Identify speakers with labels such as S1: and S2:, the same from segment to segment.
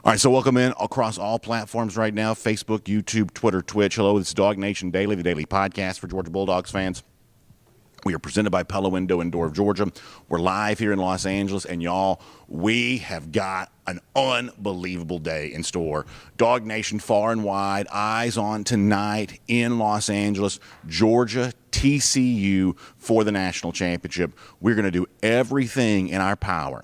S1: All right, so welcome in across all platforms right now, Facebook, YouTube, Twitter, Twitch. Hello, this is DawgNation Daily, the daily podcast for Georgia Bulldogs fans. We are presented by Pella Window and Door of Georgia. We're live here in Los Angeles, and y'all, we have got an unbelievable day in store. DawgNation far and wide, eyes on tonight in Los Angeles, Georgia, TCU for the national championship. We're going to do everything in our power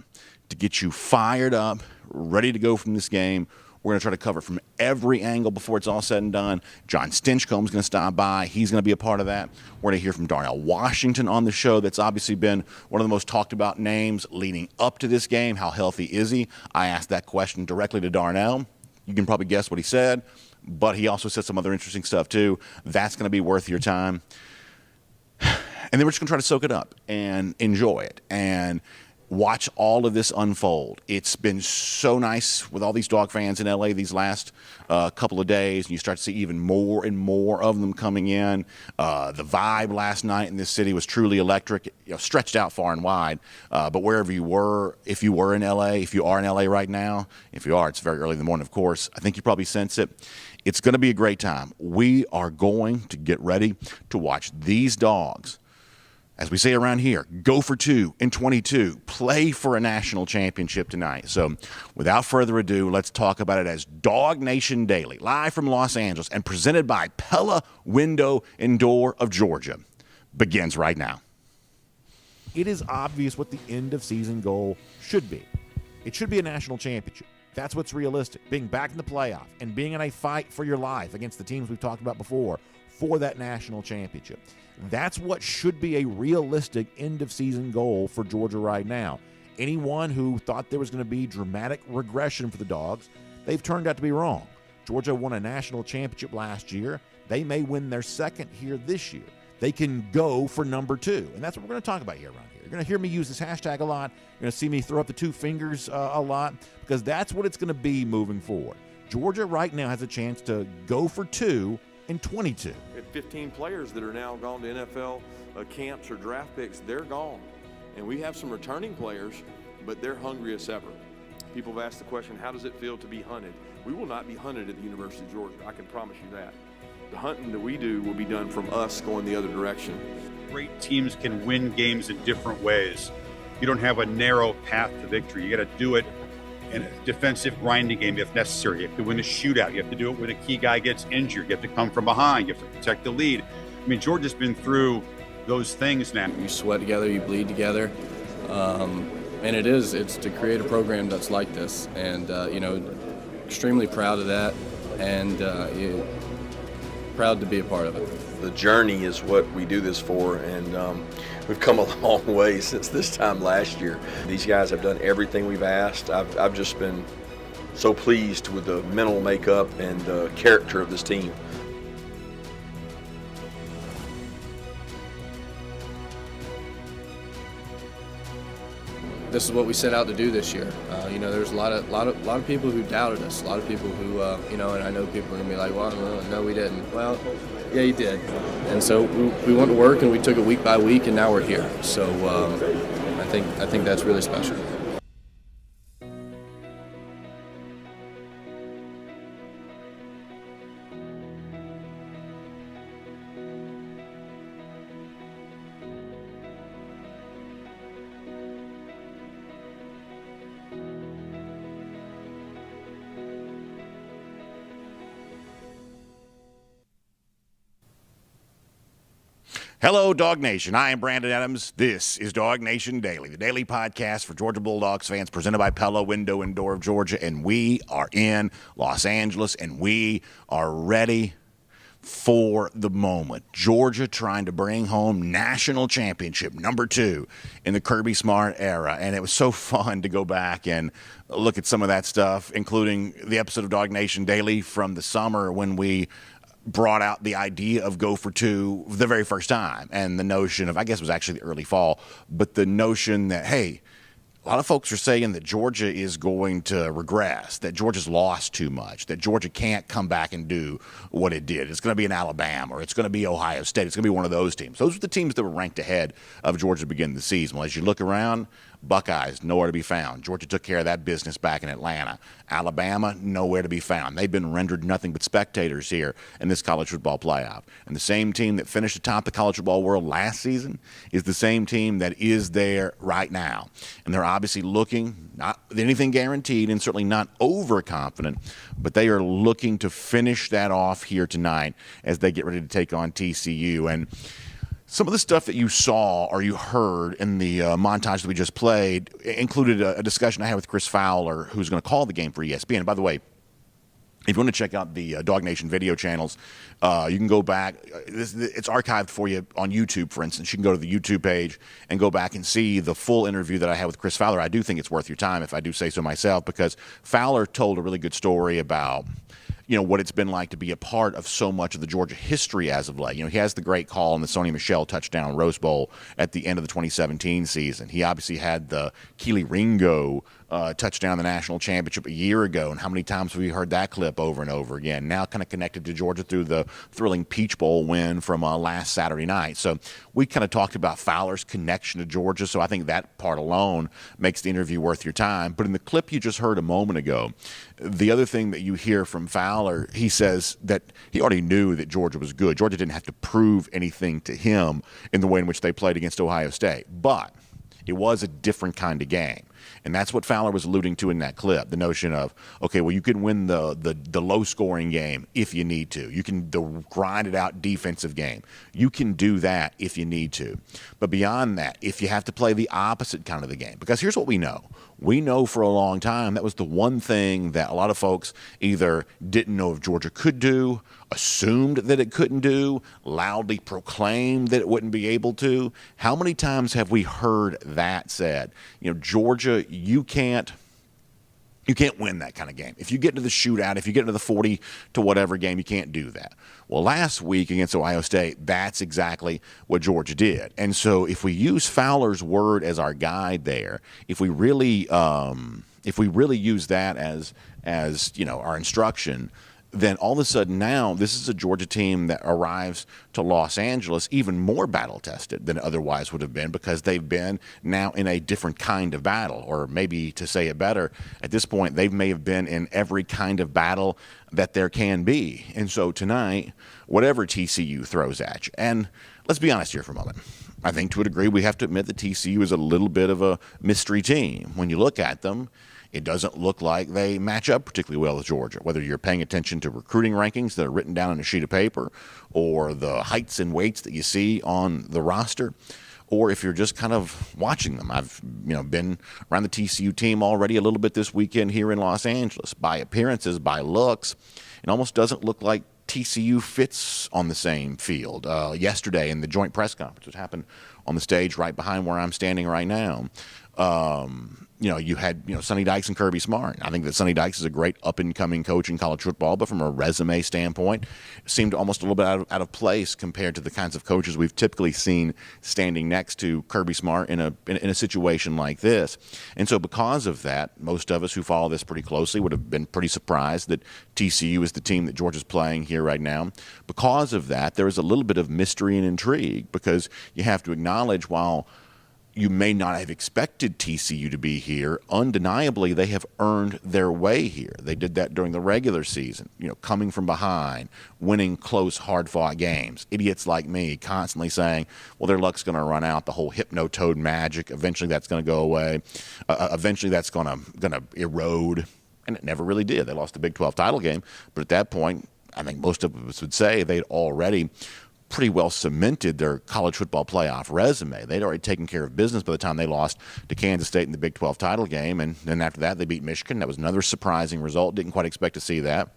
S1: to get you fired up, ready to go from this game. We're going to try to cover from every angle before it's all said and done. John Stinchcomb's going to stop by. He's going to be a part of that. We're going to hear from Darnell Washington on the show. That's obviously been one of the most talked about names leading up to this game. How healthy is he? I asked that question directly to Darnell. You can probably guess what he said, but he also said some other interesting stuff too. That's going to be worth your time. And then we're just going to try to soak it up and enjoy it and watch all of this unfold. It's been so nice with all these dog fans in LA these last couple of days, and you start to see even more and more of them coming in. The vibe last night in this city was truly electric, stretched out far and wide. But wherever you were, if you were in LA, if you are in LA right now, if you are, it's very early in the morning, of course. I think you probably sense it. It's going to be a great time. We are going to get ready to watch these dogs, as we say around here, go for 2 in 22, play for a national championship tonight. So without further ado, let's talk about it as DawgNation Daily, live from Los Angeles and presented by Pella Window and Door of Georgia, begins right now.
S2: It is obvious what the end-of-season goal should be. It should be a national championship. That's what's realistic, being back in the playoff and being in a fight for your life against the teams we've talked about before for that national championship. That's what should be a realistic end-of-season goal for Georgia right now. Anyone who thought there was going to be dramatic regression for the Dogs, they've turned out to be wrong. Georgia won a national championship last year. They may win their second here this year. They can go for number 2, and that's what we're going to talk about here around here. You're going to hear me use this hashtag a lot. You're going to see me throw up the 2 fingers a lot, because that's what it's going to be moving forward. Georgia right now has a chance to go for 2 in 22.
S3: We have 15 players that are now gone to NFL camps or draft picks. They're gone. And we have some returning players, but they're hungry as ever. People have asked the question, how does it feel to be hunted? We will not be hunted at the University of Georgia. I can promise you that. The hunting that we do will be done from us going the other direction.
S4: Great teams can win games in different ways. You don't have a narrow path to victory. You got to do it in a defensive grinding game if necessary. You have to win a shootout. You have to do it when a key guy gets injured. You have to come from behind. You have to protect the lead. I mean, Georgia's been through those things now.
S5: You sweat together, you bleed together. And it's to create a program that's like this. And, extremely proud of that and proud to be a part of it.
S3: The journey is what we do this for, and we've come a long way since this time last year. These guys have done everything we've asked. I've just been so pleased with the mental makeup and the character of this team.
S5: This is what we set out to do this year. There's a lot of people who doubted us. A lot of people who, and I know people are gonna be like, "Well, no, we didn't." Well, yeah, you did. And so we went to work and we took it week by week, and now we're here. So I think that's really special.
S1: Hello, Dog Nation. I am Brandon Adams. This is DawgNation Daily, the daily podcast for Georgia Bulldogs fans, presented by Pella Window and Door of Georgia. And we are in Los Angeles, and we are ready for the moment. Georgia trying to bring home national championship number 2 in the Kirby Smart era. And it was so fun to go back and look at some of that stuff, including the episode of DawgNation Daily from the summer when we brought out the idea of go for 2 the very first time, and the notion of, I guess it was actually the early fall, but the notion that, hey, A lot of folks are saying that Georgia is going to regress, that Georgia's lost too much, that Georgia can't come back and do what it did. It's going to be an Alabama, or it's going to be Ohio State. It's going to be one of those teams. Those are the teams that were ranked ahead of Georgia to begin the season. Well, as you look around, Buckeyes, nowhere to be found. Georgia took care of that business back in Atlanta. Alabama, nowhere to be found. They've been rendered nothing but spectators here in this college football playoff. And the same team that finished atop the college football world last season is the same team that is there right now. And they're obviously looking, not anything guaranteed and certainly not overconfident, but they are looking to finish that off here tonight as they get ready to take on TCU. And some of the stuff that you saw or you heard in the montage that we just played included a discussion I had with Chris Fowler, who's going to call the game for ESPN. And by the way, if you want to check out the DawgNation video channels, you can go back. It's archived for you on YouTube, for instance. You can go to the YouTube page and go back and see the full interview that I had with Chris Fowler. I do think it's worth your time, if I do say so myself, because Fowler told a really good story about what it's been like to be a part of so much of the Georgia history as of late. He has the great call on the Sony Michel touchdown Rose Bowl at the end of the 2017 season. He obviously had the Keely Ringo touchdown in the national championship a year ago, and how many times have we heard that clip over and over again? Now kind of connected to Georgia through the thrilling Peach Bowl win from last Saturday night. So we kind of talked about Fowler's connection to Georgia, so I think that part alone makes the interview worth your time. But in the clip you just heard a moment ago, the other thing that you hear from Fowler, he says that he already knew that Georgia was good. Georgia didn't have to prove anything to him in the way in which they played against Ohio State. But it was a different kind of game. And that's what Fowler was alluding to in that clip, the notion of, okay, well, you can win the low-scoring game if you need to. You can grind it out defensive game. You can do that if you need to. But beyond that, if you have to play the opposite kind of the game, because here's what we know. We know for a long time that was the one thing that a lot of folks either didn't know if Georgia could do, assumed that it couldn't do, loudly proclaimed that it wouldn't be able to. How many times have we heard that said? Georgia, you can't win that kind of game. If you get into the shootout, if you get into the 40 to whatever game, you can't do that. Well, last week against Ohio State, that's exactly what Georgia did. And so if we use Fowler's word as our guide there, if we really use that as our instruction, then all of a sudden now this is a Georgia team that arrives to Los Angeles even more battle-tested than it otherwise would have been, because they've been now in a different kind of battle. Or maybe to say it better, at this point they may have been in every kind of battle that there can be. And so tonight, whatever TCU throws at you, and let's be honest here for a moment, I think to a degree we have to admit that TCU is a little bit of a mystery team. When you look at them, it doesn't look like they match up particularly well with Georgia, whether you're paying attention to recruiting rankings that are written down on a sheet of paper, or the heights and weights that you see on the roster, or if you're just kind of watching them. I've been around the TCU team already a little bit this weekend here in Los Angeles. By appearances, by looks, it almost doesn't look like TCU fits on the same field. Yesterday in the joint press conference, which happened on the stage right behind where I'm standing right now, you had Sonny Dykes and Kirby Smart. I think that Sonny Dykes is a great up-and-coming coach in college football, but from a resume standpoint, it seemed almost a little bit out of place compared to the kinds of coaches we've typically seen standing next to Kirby Smart in a situation like this. And so because of that, most of us who follow this pretty closely would have been pretty surprised that TCU is the team that Georgia's playing here right now. Because of that, there is a little bit of mystery and intrigue, because you have to acknowledge, while you may not have expected TCU to be here, undeniably they have earned their way here. They did that during the regular season, coming from behind, winning close, hard-fought games. Idiots like me constantly saying, well, their luck's going to run out, the whole hypno-toad magic, eventually that's going to go away, eventually that's going to erode, and it never really did. They lost the Big 12 title game, but at that point, I think most of us would say they'd already pretty well cemented their college football playoff resume. They'd already taken care of business by the time they lost to Kansas State in the Big 12 title game, and then after that they beat Michigan. That was another surprising result. Didn't quite expect to see that.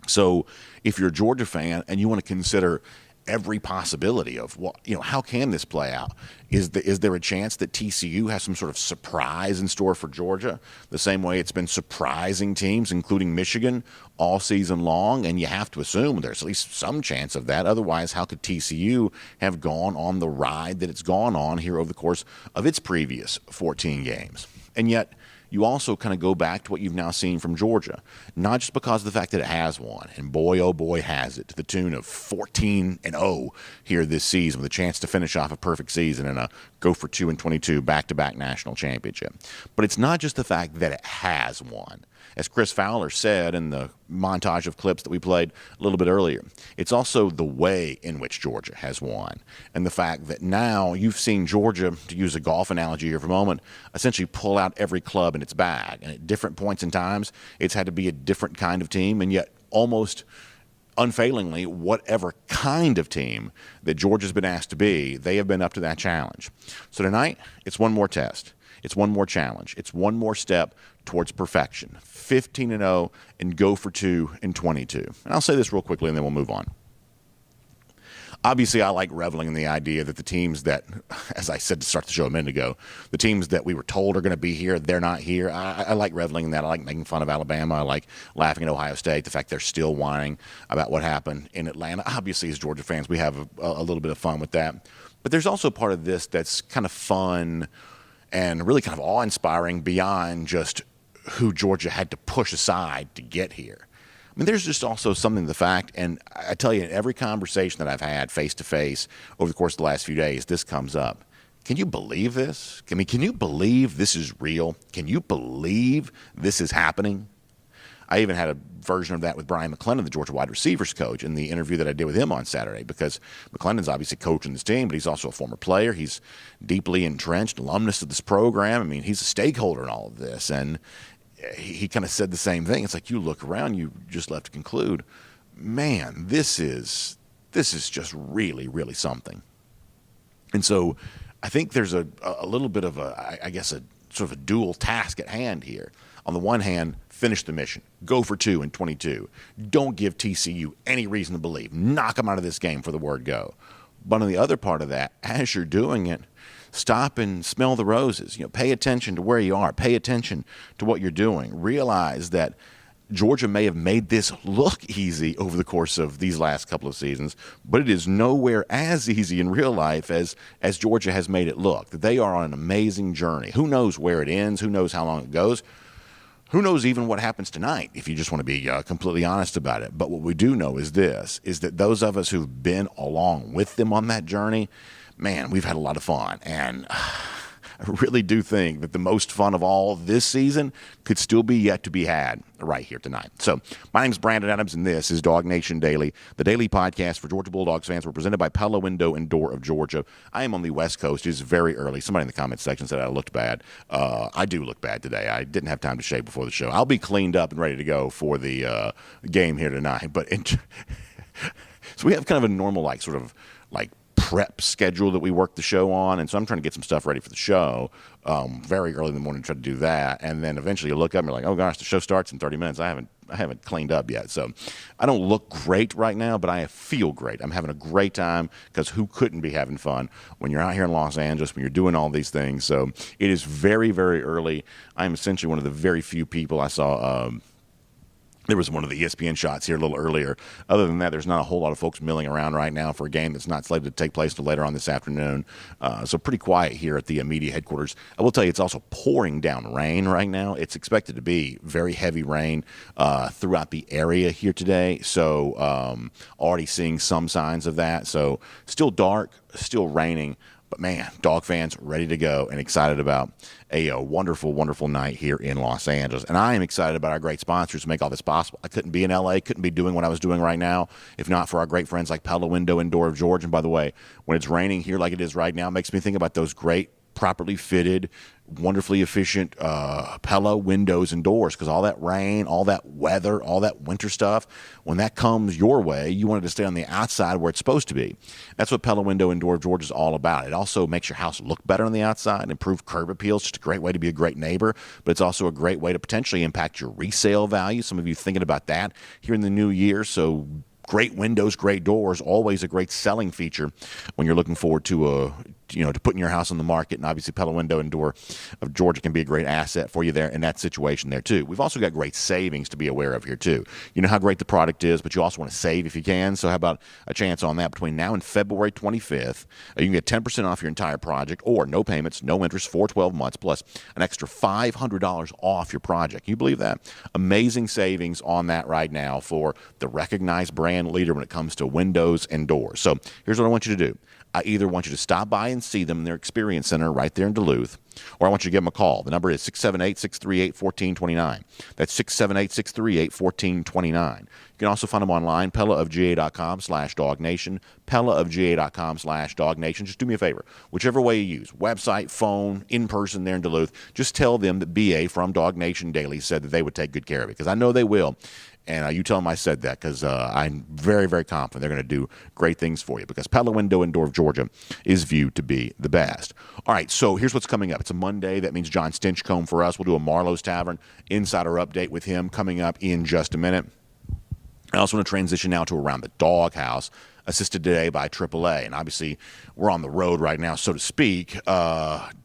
S1: So if you're a Georgia fan and you want to consider every possibility of how can this play out? Is there a chance that TCU has some sort of surprise in store for Georgia, the same way it's been surprising teams, including Michigan, all season long? And you have to assume there's at least some chance of that. Otherwise, how could TCU have gone on the ride that it's gone on here over the course of its previous 14 games? And yet, you also kind of go back to what you've now seen from Georgia, not just because of the fact that it has won, and boy, oh boy, has it, to the tune of 14-0 here this season, with a chance to finish off a perfect season and a go for 2-22 back-to-back national championship. But it's not just the fact that it has won. As Chris Fowler said in the montage of clips that we played a little bit earlier, it's also the way in which Georgia has won. And the fact that now you've seen Georgia, to use a golf analogy here for a moment, essentially pull out every club in its bag. And at different points in times, it's had to be a different kind of team, and yet almost unfailingly, whatever kind of team that Georgia's been asked to be, they have been up to that challenge. So tonight, it's one more test. It's one more challenge. It's one more step towards perfection. 15-0 and go for 2-22. And I'll say this real quickly and then we'll move on. Obviously, I like reveling in the idea that the teams that, as I said to start the show a minute ago, the teams that we were told are going to be here, they're not here. I like reveling in that. I like making fun of Alabama. I like laughing at Ohio State, the fact they're still whining about what happened in Atlanta. Obviously, as Georgia fans, we have a little bit of fun with that. But there's also part of this that's kind of fun and really kind of awe-inspiring beyond just who Georgia had to push aside to get here. I mean, there's just also something to the fact, and I tell you, in every conversation that I've had face-to-face over the course of the last few days, this comes up. Can you believe this? Can you believe this is real? Can you believe this is happening? I even had a version of that with Brian McClendon, the Georgia wide receivers coach, in the interview that I did with him on Saturday, because McClendon's obviously coaching this team, but he's also a former player. He's deeply entrenched, alumnus of this program. I mean, he's a stakeholder in all of this, and he kind of said the same thing. It's like you look around, you just left to conclude, man, this is just really, really something. And so I think there's a little bit of I guess a sort of a dual task at hand here. On the one hand, finish the mission. Go for 2-22. Don't give TCU any reason to believe. Knock them out of this game for the word go. But on the other part of that, as you're doing it, stop and smell the roses. Pay attention to where you are. Pay attention to what you're doing. Realize that Georgia may have made this look easy over the course of these last couple of seasons, but it is nowhere as easy in real life as Georgia has made it look. That they are on an amazing journey. Who knows where it ends? Who knows how long it goes? Who knows even what happens tonight, if you just want to be completely honest about it. But what we do know is this, is that those of us who've been along with them on that journey, man, we've had a lot of fun. And I really do think that the most fun of all this season could still be yet to be had right here tonight. So my name's Brandon Adams, and this is DawgNation Daily, the daily podcast for Georgia Bulldogs fans. We're presented by Pella Window and Door of Georgia. I am on the West Coast. It is very early. Somebody in the comments section said I looked bad. I do look bad today. I didn't have time to shave before the show. I'll be cleaned up and ready to go for the game here tonight. But so we have kind of a normal sort of prep schedule that we work the show on, and so I'm trying to get some stuff ready for the show very early in the morning to try to do that, and then eventually you look up and you're like, oh gosh, the show starts in 30 minutes. I haven't cleaned up yet, so I don't look great right now, but I feel great. I'm having a great time, because who couldn't be having fun when you're out here in Los Angeles, when you're doing all these things? So it is very, very early. I'm essentially one of the very few people I saw. There was one of the ESPN shots here a little earlier. Other than that, there's not a whole lot of folks milling around right now for a game that's not slated to take place until later on this afternoon. So pretty quiet here at the media headquarters. I will tell you, it's also pouring down rain right now. It's expected to be very heavy rain throughout the area here today. So already seeing some signs of that. So still dark, still raining. But, man, dog fans ready to go and excited about a wonderful, wonderful night here in Los Angeles. And I am excited about our great sponsors who make all this possible. I couldn't be in L.A., couldn't be doing what I was doing right now if not for our great friends like Pella Window and Door of Georgia. And, by the way, when it's raining here like it is right now, it makes me think about those great, properly fitted, wonderfully efficient Pella windows and doors, because all that rain, all that weather, all that winter stuff, when that comes your way, you want it to stay on the outside where it's supposed to be. That's what Pella Window and Door of Georgia is all about. It also makes your house look better on the outside, improve curb appeal. It's just a great way to be a great neighbor, but it's also a great way to potentially impact your resale value. Some of you thinking about that here in the new year, so great windows, great doors, always a great selling feature when you're looking forward to to putting your house on the market. And obviously Pella Window and Door of Georgia can be a great asset for you there in that situation there too. We've also got great savings to be aware of here too. You know how great the product is, but you also want to save if you can. So how about a chance on that? Between now and February 25th, you can get 10% off your entire project, or no payments, no interest for 12 months, plus an extra $500 off your project. Can you believe that? Amazing savings on that right now for the recognized brand leader when it comes to windows and doors. So here's what I want you to do. I either want you to stop by and see them in their experience center right there in Duluth, or I want you to give them a call. The number is 678-638-1429. That's 678-638-1429. You can also find them online, pellaofga.com/DawgNation, pellaofga.com/DawgNation. Just do me a favor. Whichever way you use, website, phone, in person there in Duluth, just tell them that BA from DawgNation Daily said that they would take good care of it, because I know they will. And you tell them I said that, because I'm very, very confident they're going to do great things for you, because Pella Window and Door of Georgia is viewed to be the best. All right, so here's what's coming up. It's a Monday. That means John Stinchcomb for us. We'll do a Marlowe's Tavern Insider Update with him coming up in just a minute. I also want to transition now to Around the Doghouse, assisted today by AAA. And obviously, we're on the road right now, so to speak.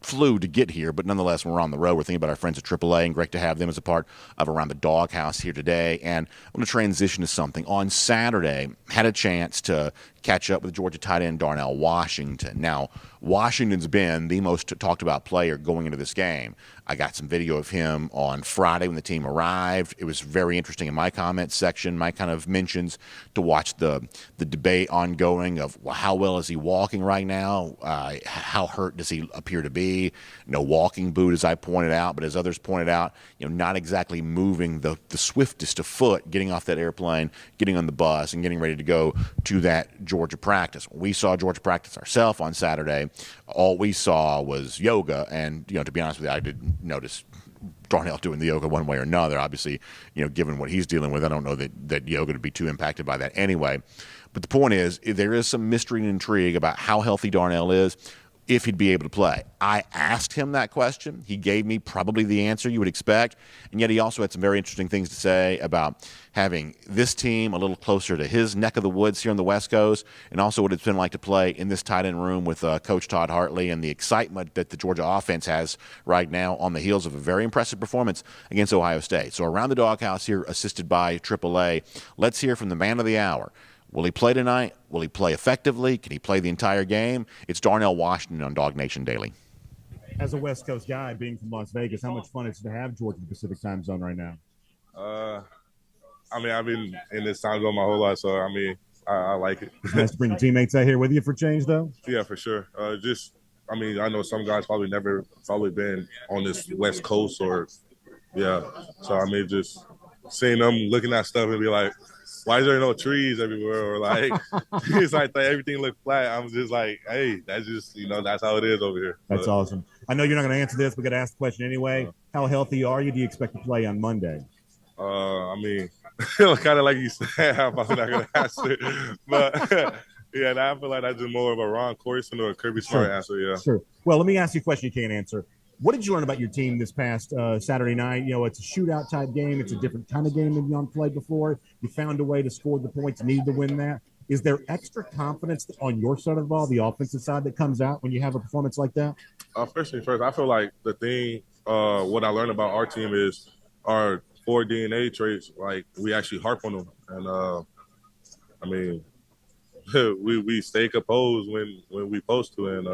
S1: Flew to get here, but nonetheless, when we're on the road, we're thinking about our friends at AAA, and great to have them as a part of Around the Doghouse here today. And I want to transition to something. On Saturday, had a chance to catch up with Georgia tight end Darnell Washington. Now, Washington's been the most talked about player going into this game. I got some video of him on Friday when the team arrived. It was very interesting in my comments section, my kind of mentions, to watch the debate ongoing of, well, how well is he walking right now? How hurt does he appear to be? No walking boot, as I pointed out, but as others pointed out, not exactly moving the swiftest of foot, getting off that airplane, getting on the bus, and getting ready to go to that Georgia practice. We saw Georgia practice ourselves on Saturday. All we saw was yoga, and to be honest with you, I didn't notice Darnell doing the yoga one way or another. Obviously, given what he's dealing with, I don't know that yoga would be too impacted by that anyway. But the point is, there is some mystery and intrigue about how healthy Darnell is, if he'd be able to play. I asked him that question. He gave me probably the answer you would expect, and yet he also had some very interesting things to say about having this team a little closer to his neck of the woods here on the West Coast, and also what it's been like to play in this tight end room with Coach Todd Hartley, and the excitement that the Georgia offense has right now on the heels of a very impressive performance against Ohio State. So Around the Doghouse here, assisted by AAA. Let's hear from the man of the hour. Will he play tonight? Will he play effectively? Can he play the entire game? It's Darnell Washington on DawgNation Daily.
S2: As a West Coast guy, being from Las Vegas, how much fun is it to have Georgia Pacific time zone right now?
S6: I've been in this time zone my whole life, so I like it.
S2: Nice to bring your teammates out here with you for change, though?
S6: Yeah, for sure. I know some guys probably never been on this West Coast So just seeing them looking at stuff and be like, why is there no trees everywhere? Or like, it's like everything look flat. I'm just like, hey, that's just, that's how it is over here.
S2: That's awesome. I know you're not going to answer this. We got to ask the question anyway. How healthy are you? Do you expect to play on Monday?
S6: Kind of like you said, I'm probably not going to answer. But yeah, I feel like that's just more of a Ron Corson or a Kirby Smart answer. Yeah.
S2: Sure. Well, let me ask you a question you can't answer. What did you learn about your team this past Saturday night? It's a shootout type game. It's a different kind of game than you've played before. You found a way to score the points needed to win that. Is there extra confidence on your side of the ball, the offensive side, that comes out when you have a performance like that?
S6: First thing first, I feel like the thing, what I learned about our team is our 4 DNA traits. Like, we actually harp on them. And, we stay composed when we supposed to, and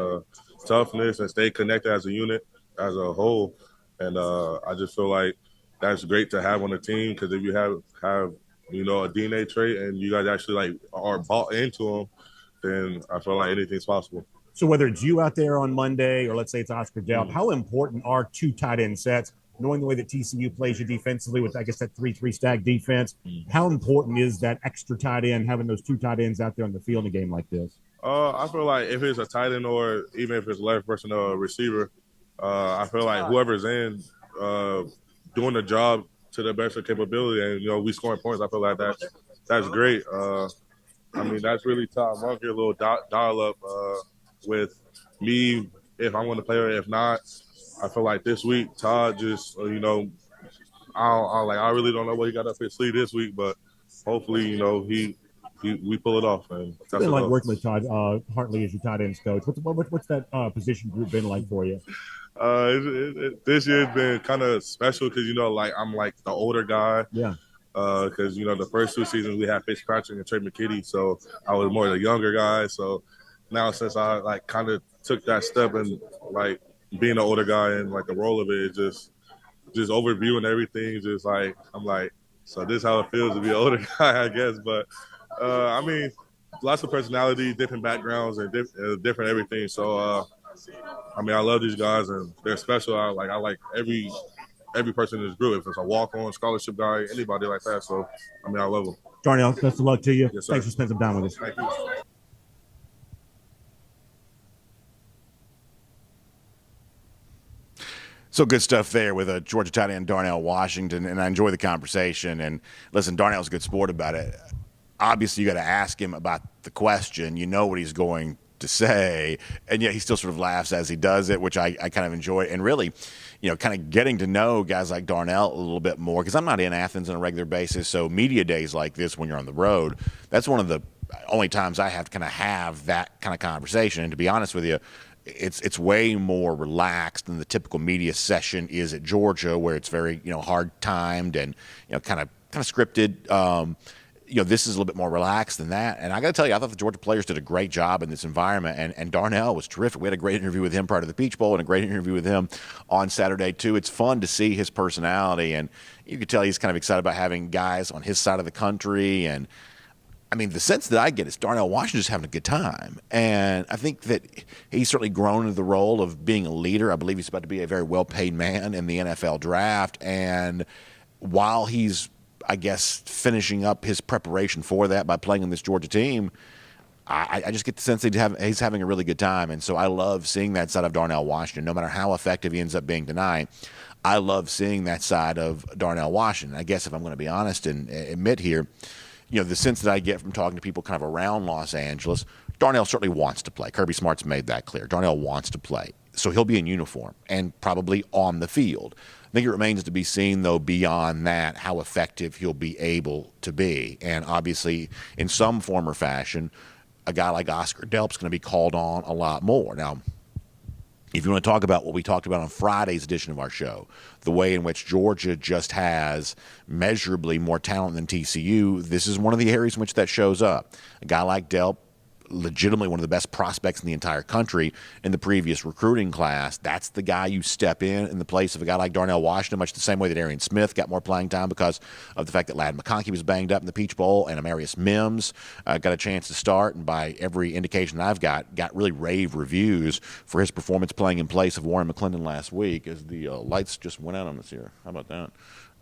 S6: toughness, and stay connected as a unit, as a whole. And I just feel like that's great to have on the team, because if you have a DNA trait and you guys actually are bought into them, then I feel like anything's possible.
S2: So whether it's you out there on Monday, or let's say it's Oscar Delp, how important are 2 tight end sets, knowing the way that TCU plays you defensively with, I guess, that 3-3 stack defense? How important is that extra tight end, having those 2 tight ends out there on the field in a game like this?
S6: I feel like if it's a tight end, or even if it's a left person or a receiver, I feel like whoever's in doing the job to the best of capability, and we scoring points, I feel like that's great. That's really Todd Monkey, a little dial up with me if I'm going to play, or if not. I feel like this week Todd just I really don't know what he got up his sleeve this week, but hopefully he we pull it off. And
S7: It's been like working with Todd Hartley as your tight ends coach. What's that position group been like for you?
S6: This year's been kind of special because, like I'm like the older guy.
S7: Yeah.
S6: Because, the first 2 seasons we had Fitzpatrick and Trey McKitty, so I was more the younger guy. So now since I like kind of took that step and like being the older guy and like the role of it, just overviewing everything, just like I'm like, so this is how it feels to be an older guy, I guess. But I mean, lots of personality, different backgrounds, and different everything. So I mean, I love these guys and they're special. I like every person in this group. If it's a walk-on, scholarship guy, anybody like that. So I mean, I love them.
S7: Darnell, best of luck to you.
S6: Yes, sir.
S7: Thanks for spending some time with us.
S6: Thank you.
S1: So good stuff there with Georgia tight end Darnell Washington, and I enjoy the conversation. And listen, Darnell's a good sport about it. Obviously, you got to ask him about the question. You know what he's going to say, and yet he still sort of laughs as he does it, which I kind of enjoy. And really, kind of getting to know guys like Darnell a little bit more, because I'm not in Athens on a regular basis. So media days like this, when you're on the road, that's one of the only times I have to kind of have that kind of conversation. And to be honest with you, it's way more relaxed than the typical media session is at Georgia, where it's very hard timed and kind of scripted. This is a little bit more relaxed than that. And I got to tell you, I thought the Georgia players did a great job in this environment, and Darnell was terrific. We had a great interview with him prior to the Peach Bowl and a great interview with him on Saturday too. It's fun to see his personality, and you could tell he's kind of excited about having guys on his side of the country. And I mean, the sense that I get is Darnell Washington's having a good time. And I think that he's certainly grown into the role of being a leader. I believe he's about to be a very well-paid man in the NFL draft. And while he's, I guess, finishing up his preparation for that by playing on this Georgia team, I just get the sense that he's having a really good time. And so I love seeing that side of Darnell Washington. No matter how effective he ends up being tonight, I love seeing that side of Darnell Washington. I guess if I'm going to be honest and admit here, the sense that I get from talking to people kind of around Los Angeles, Darnell certainly wants to play. Kirby Smart's made that clear. Darnell wants to play. So he'll be in uniform and probably on the field. I think it remains to be seen, though, beyond that, how effective he'll be able to be. And obviously, in some form or fashion, a guy like Oscar Delp's going to be called on a lot more. Now, if you want to talk about what we talked about on Friday's edition of our show, the way in which Georgia just has measurably more talent than TCU, this is one of the areas in which that shows up. A guy like Delp, legitimately one of the best prospects in the entire country in the previous recruiting class. That's the guy you step in the place of a guy like Darnell Washington, much the same way that Arian Smith got more playing time because of the fact that Ladd McConkey was banged up in the Peach Bowl, and Amarius Mims got a chance to start, and by every indication I've got really rave reviews for his performance playing in place of Warren McClendon last week, as the lights just went out on us here. How about that?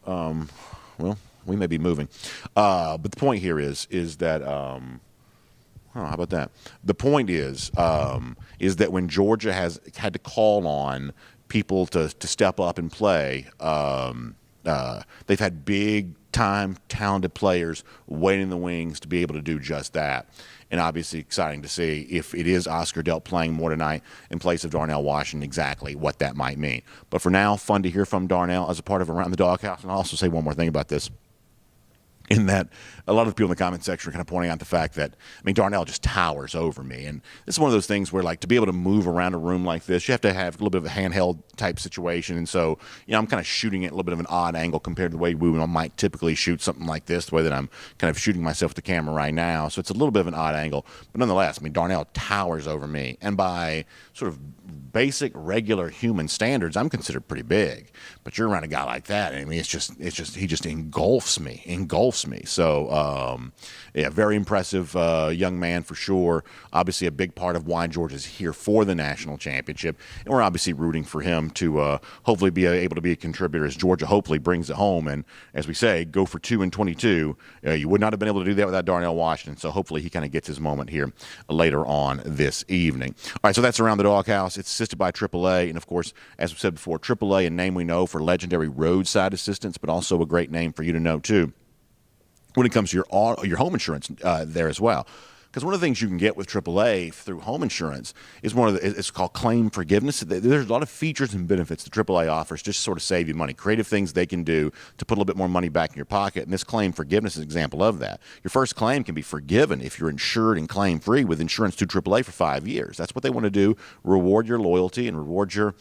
S1: Well, we may be moving. But the point here is that how about that? The point is that when Georgia has had to call on people to step up and play, they've had big-time talented players waiting in the wings to be able to do just that. And obviously exciting to see if it is Oscar Delp playing more tonight in place of Darnell Washington, exactly what that might mean. But for now, fun to hear from Darnell as a part of Around the Doghouse. And I'll also say one more thing about this, in that a lot of the people in the comment section are kind of pointing out the fact that, Darnell just towers over me. And this is one of those things where, like, to be able to move around a room like this, you have to have a little bit of a handheld type situation. And so, I'm kind of shooting it at a little bit of an odd angle compared to the way we might typically shoot something like this, the way that I'm kind of shooting myself with the camera right now. So it's a little bit of an odd angle. But nonetheless, Darnell towers over me. And by sort of basic, regular human standards, I'm considered pretty big. But you're around a guy like that, he just engulfs me. So, very impressive young man for sure. Obviously a big part of why Georgia's here for the national championship. And we're obviously rooting for him to hopefully be able to be a contributor as Georgia hopefully brings it home. And as we say, go for 2 in 22. You would not have been able to do that without Darnell Washington. So hopefully he kind of gets his moment here later on this evening. All right, so that's Around the Doghouse. It's assisted by AAA. And, of course, as we said before, AAA, a name we know for legendary roadside assistance, but also a great name for you to know, too, when it comes to your home insurance there as well. Because Because one of the things you can get with AAA through home insurance is it's called claim forgiveness. There's a lot of features and benefits that AAA offers just to sort of save you money, creative things they can do to put a little bit more money back in your pocket. And this claim forgiveness is an example of that. Your first claim can be forgiven if you're insured and claim free with insurance through AAA for 5 years. That's what they want to do, reward your loyalty and reward your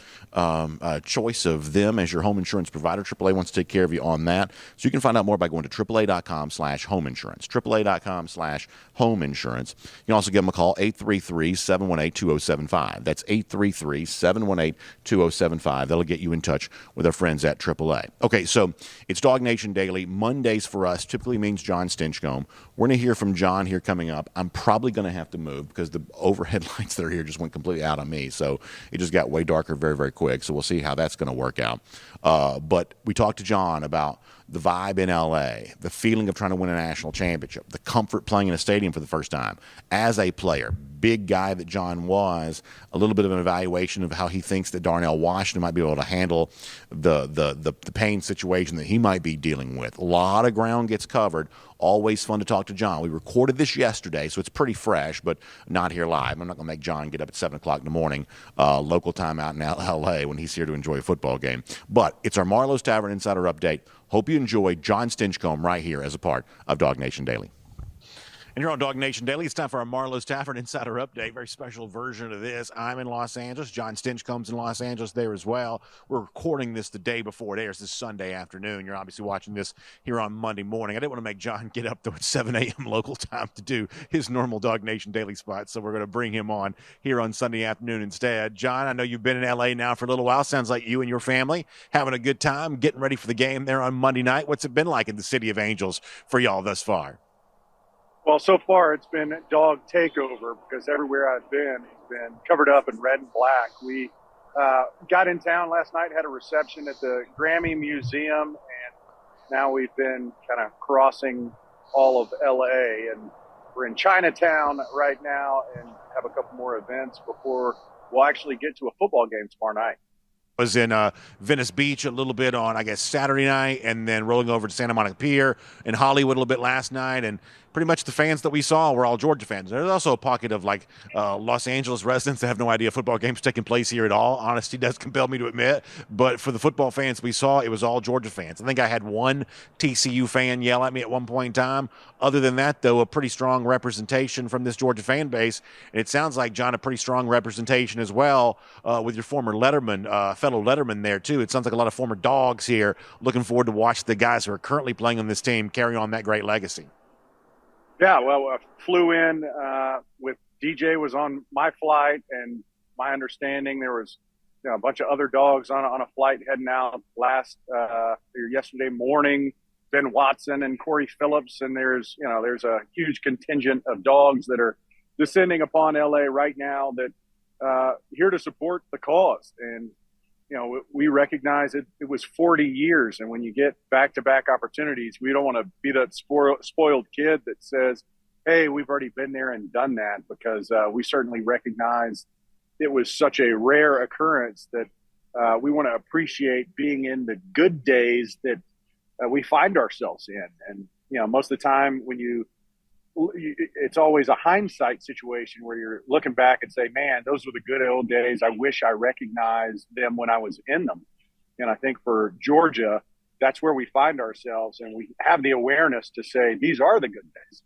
S1: choice of them as your home insurance provider. AAA wants to take care of you on that. So you can find out more by going to AAA.com/home insurance. AAA.com/home insurance. You can also give them a call, 833-718-2075. That's 833-718-2075. That'll get you in touch with our friends at AAA. Okay, so it's DawgNation Daily. Mondays for us typically means John Stinchcomb. We're going to hear from John here coming up. I'm probably going to have to move because the overhead lights that are here just went completely out on me. So it just got way darker very, very quick. So we'll see how that's going to work out. But we talked to John about the vibe in L.A., the feeling of trying to win a national championship, the comfort playing in a stadium for the first time as a player. Big guy that John was, a little bit of an evaluation of how he thinks that Darnell Washington might be able to handle the pain situation that he might be dealing with. A lot of ground gets covered. Always fun to talk to John. We recorded this yesterday, so it's pretty fresh, but not here live. I'm not going to make John get up at 7 o'clock in the morning, local time out in L.A. when he's here to enjoy a football game. But it's our Marlowe's Tavern Insider Update. Hope you enjoy John Stinchcomb right here as a part of DawgNation Daily. And here on DawgNation Daily, it's time for our Marlowe's Tavern Insider Update. Very special version of this. I'm in Los Angeles. John Stinchcomb's in Los Angeles there as well. We're recording this the day before it airs, this Sunday afternoon. You're obviously watching this here on Monday morning. I didn't want to make John get up though at 7 a.m. local time to do his normal DawgNation Daily spot, so we're going to bring him on here on Sunday afternoon instead. John, I know you've been in L.A. now for a little while. Sounds like you and your family having a good time, getting ready for the game there on Monday night. What's it been like in the City of Angels for y'all thus far?
S8: Well, so far it's been dog takeover because everywhere I've been, it's been covered up in red and black. We got in town last night, had a reception at the Grammy Museum, and now we've been kind of crossing all of L.A. and we're in Chinatown right now and have a couple more events before we'll actually get to a football game tomorrow night.
S1: Was in Venice Beach a little bit on, I guess, Saturday night, and then rolling over to Santa Monica Pier in Hollywood a little bit last night, and pretty much the fans that we saw were all Georgia fans. There's also a pocket of like Los Angeles residents that have no idea football games taking place here at all. Honesty does compel me to admit, but for the football fans we saw, it was all Georgia fans. I think I had one TCU fan yell at me at one point in time. Other than that, though, a pretty strong representation from this Georgia fan base, and it sounds like, John, a pretty strong representation as well with your former Letterman, fellow Letterman there too. It sounds like a lot of former Dogs here. Looking forward to watch the guys who are currently playing on this team carry on that great legacy.
S8: Yeah, well, I flew in with DJ was on my flight, and my understanding there was a bunch of other Dogs on a flight heading out yesterday morning. Ben Watson and Corey Phillips, and there's a huge contingent of Dogs that are descending upon LA right now that here to support the cause. And we recognize it was 40 years, and when you get back-to-back opportunities, we don't want to be that spoiled kid that says, hey, we've already been there and done that, because we certainly recognize it was such a rare occurrence that we want to appreciate being in the good days that we find ourselves in. And, most of the time when it's always a hindsight situation where you're looking back and say, man, those were the good old days. I wish I recognized them when I was in them. And I think for Georgia, that's where we find ourselves, and we have the awareness to say these are the good days.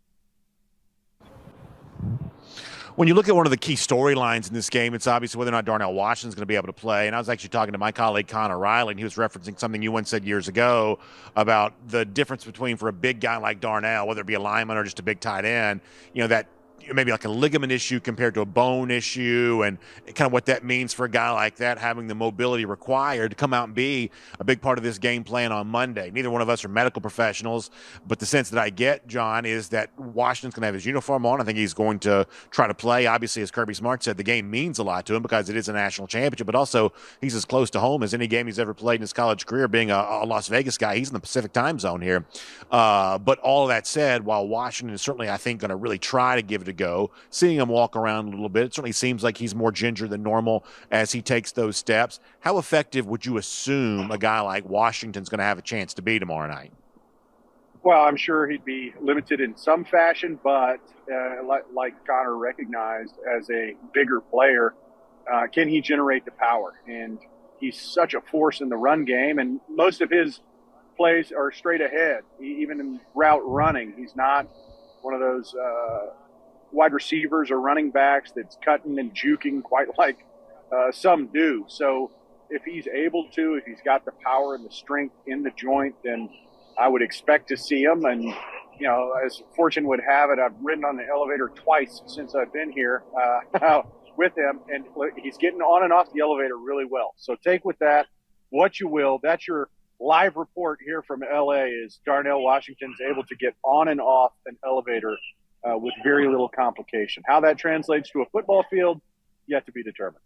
S1: When you look at one of the key storylines in this game, it's obviously whether or not Darnell Washington's going to be able to play. And I was actually talking to my colleague Connor Riley, and he was referencing something you once said years ago about the difference between, for a big guy like Darnell, whether it be a lineman or just a big tight end, that maybe like a ligament issue compared to a bone issue, and kind of what that means for a guy like that, having the mobility required to come out and be a big part of this game plan on Monday. Neither one of us are medical professionals, but the sense that I get, John, is that Washington's going to have his uniform on. I think he's going to try to play. Obviously, as Kirby Smart said, the game means a lot to him because it is a national championship, but also he's as close to home as any game he's ever played in his college career, being a Las Vegas guy. He's in the Pacific time zone here. But all of that said, while Washington is certainly, I think, going to really try to give it a go, seeing him walk around a little bit, it certainly seems like he's more ginger than normal as he takes those steps. How effective would you assume a guy like Washington's going to have a chance to be tomorrow night?
S8: Well, I'm sure he'd be limited in some fashion, but like Connor recognized as a bigger player, can he generate the power? And he's such a force in the run game, and most of his plays are straight ahead. Even in route running, he's not one of those wide receivers or running backs that's cutting and juking quite like some do. So if he's able to, if he's got the power and the strength in the joint, then I would expect to see him. And, you know, as fortune would have it, I've ridden on the elevator twice since I've been here with him, and he's getting on and off the elevator really well. So take with that what you will. That's your live report here from LA, is Darnell Washington's able to get on and off an elevator with very little complication. How that translates to a football field, yet to be determined.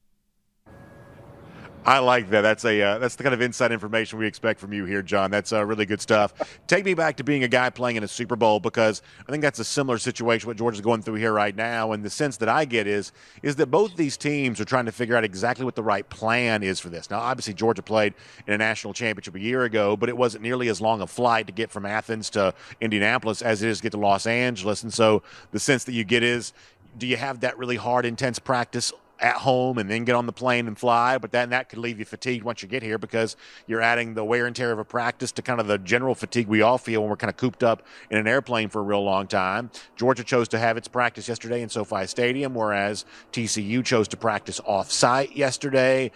S1: I like that. That's the kind of inside information we expect from you here, John. That's really good stuff. Take me back to being a guy playing in a Super Bowl, because I think that's a similar situation what Georgia's going through here right now. And the sense that I get is that both these teams are trying to figure out exactly what the right plan is for this. Now, obviously, Georgia played in a national championship a year ago, but it wasn't nearly as long a flight to get from Athens to Indianapolis as it is to get to Los Angeles. And so the sense that you get is, do you have that really hard, intense practice at home and then get on the plane and fly? But then that could leave you fatigued once you get here, because you're adding the wear and tear of a practice to kind of the general fatigue we all feel when we're kind of cooped up in an airplane for a real long time. Georgia chose to have its practice yesterday in SoFi Stadium, whereas TCU chose to practice off-site yesterday.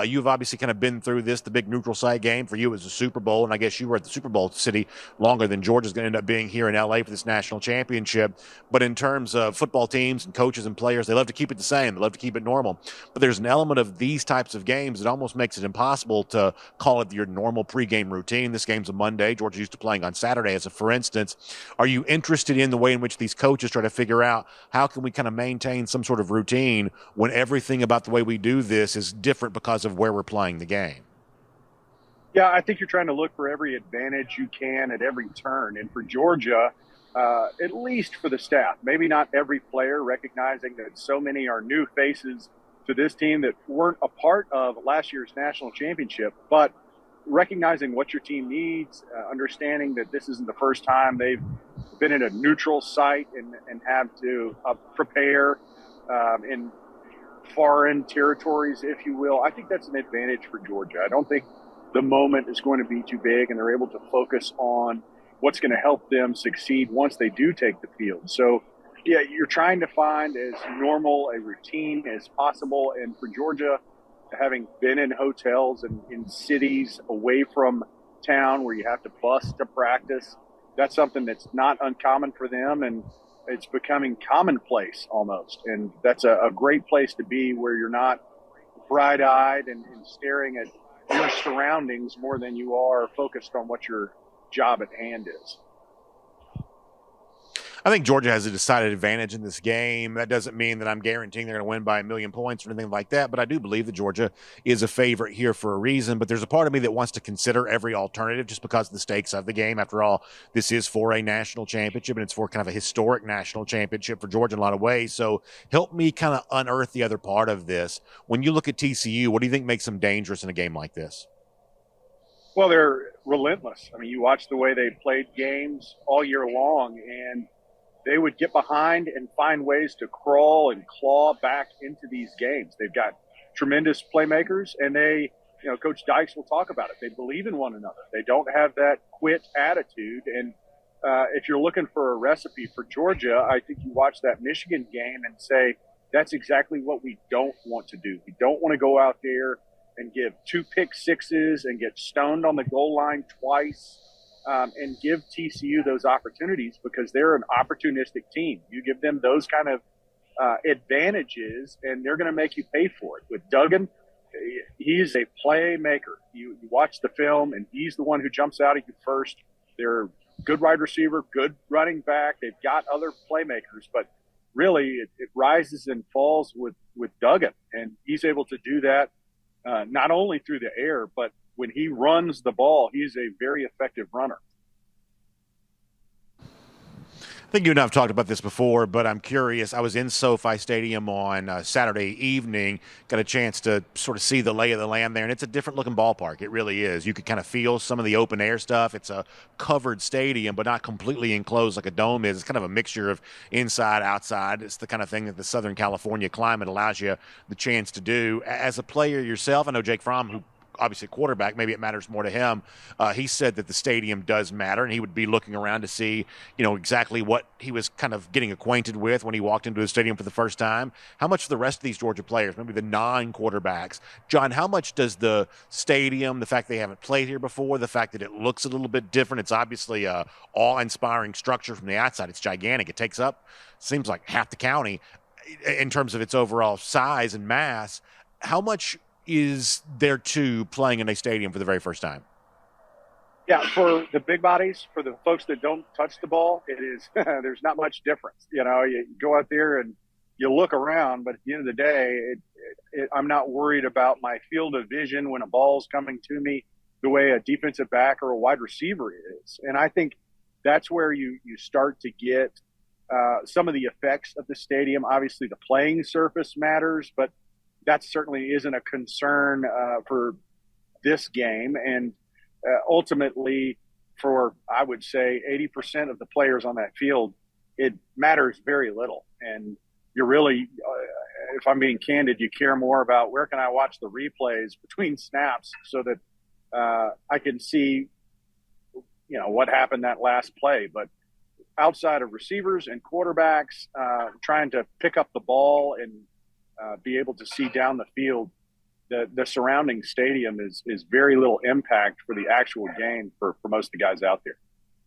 S1: You've obviously kind of been through this. The big neutral site game for you was the Super Bowl, and I guess you were at the Super Bowl city longer than Georgia's going to end up being here in LA for this national championship. But in terms of football teams and coaches and players, they love to keep it the same. They love to keep it normal. But there's an element of these types of games that almost makes it impossible to call it your normal pregame routine. This game's a Monday. Georgia used to playing on Saturday, as a for instance. Are you interested in the way in which these coaches try to figure out how can we kind of maintain some sort of routine when everything about the way we do this is different because of where we're playing the game?
S8: Yeah, I think you're trying to look for every advantage you can at every turn. And for Georgia, at least for the staff, maybe not every player, recognizing that so many are new faces to this team that weren't a part of last year's national championship, but recognizing what your team needs, understanding that this isn't the first time they've been in a neutral site and have to prepare in foreign territories, if you will. I think that's an advantage for Georgia. I don't think the moment is going to be too big, and they're able to focus on what's going to help them succeed once they do take the field. So, yeah, you're trying to find as normal a routine as possible. And for Georgia, having been in hotels and in cities away from town where you have to bus to practice, that's something that's not uncommon for them, and it's becoming commonplace almost. And that's a great place to be, where you're not bright-eyed and staring at your surroundings more than you are focused on what your job at hand is.
S1: I think Georgia has a decided advantage in this game. That doesn't mean that I'm guaranteeing they're going to win by 1,000,000 points or anything like that, but I do believe that Georgia is a favorite here for a reason. But there's a part of me that wants to consider every alternative just because of the stakes of the game. After all, this is for a national championship, and it's for kind of a historic national championship for Georgia in a lot of ways. So help me kind of unearth the other part of this. When you look at TCU, what do you think makes them dangerous in a game like this?
S8: Well, they're relentless. I mean, you watch the way they played games all year long, and they would get behind and find ways to crawl and claw back into these games. They've got tremendous playmakers, and Coach Dykes will talk about it. They believe in one another. They don't have that quit attitude. And if you're looking for a recipe for Georgia, I think you watch that Michigan game and say, that's exactly what we don't want to do. We don't want to go out there and give 2 pick sixes and get stoned on the goal line twice. And give TCU those opportunities, because they're an opportunistic team. You give them those kind of advantages, and they're going to make you pay for it. With Duggan, he's a playmaker. You watch the film, and he's the one who jumps out at you first. They're good wide receiver, good running back. They've got other playmakers, but really it rises and falls with Duggan, and he's able to do that not only through the air, but when he runs the ball, he's a very effective runner.
S2: I think you and I have talked about this before, but I'm curious. I was in SoFi Stadium on Saturday evening, got a chance to sort of see the lay of the land there, and it's a different looking ballpark. It really is. You could kind of feel some of the open air stuff. It's a covered stadium, but not completely enclosed like a dome is. It's kind of a mixture of inside, outside. It's the kind of thing that the Southern California climate allows you the chance to do. As a player yourself, I know Jake Fromm, who obviously quarterback, maybe it matters more to him. He said that the stadium does matter, and he would be looking around to see, exactly what he was kind of getting acquainted with when he walked into the stadium for the first time. How much for the rest of these Georgia players, maybe the non-quarterbacks? John, how much does the stadium, the fact they haven't played here before, the fact that it looks a little bit different, it's obviously a awe-inspiring structure from the outside. It's gigantic. It takes up, seems like half the county in terms of its overall size and mass. How much is there too playing in a stadium for the very first time?
S8: Yeah, for the big bodies, for the folks that don't touch the ball, it is there's not much difference. You go out there and you look around, but at the end of the day, I'm not worried about my field of vision when a ball's coming to me the way a defensive back or a wide receiver is. And I think that's where you start to get some of the effects of the stadium. Obviously, the playing surface matters, but that certainly isn't a concern for this game. And ultimately, for, I would say, 80% of the players on that field, it matters very little. And you're really, if I'm being candid, you care more about where can I watch the replays between snaps so that I can see, what happened that last play. But outside of receivers and quarterbacks, trying to pick up the ball and be able to see down the field, the surrounding stadium is very little impact for the actual game for most of the guys out there.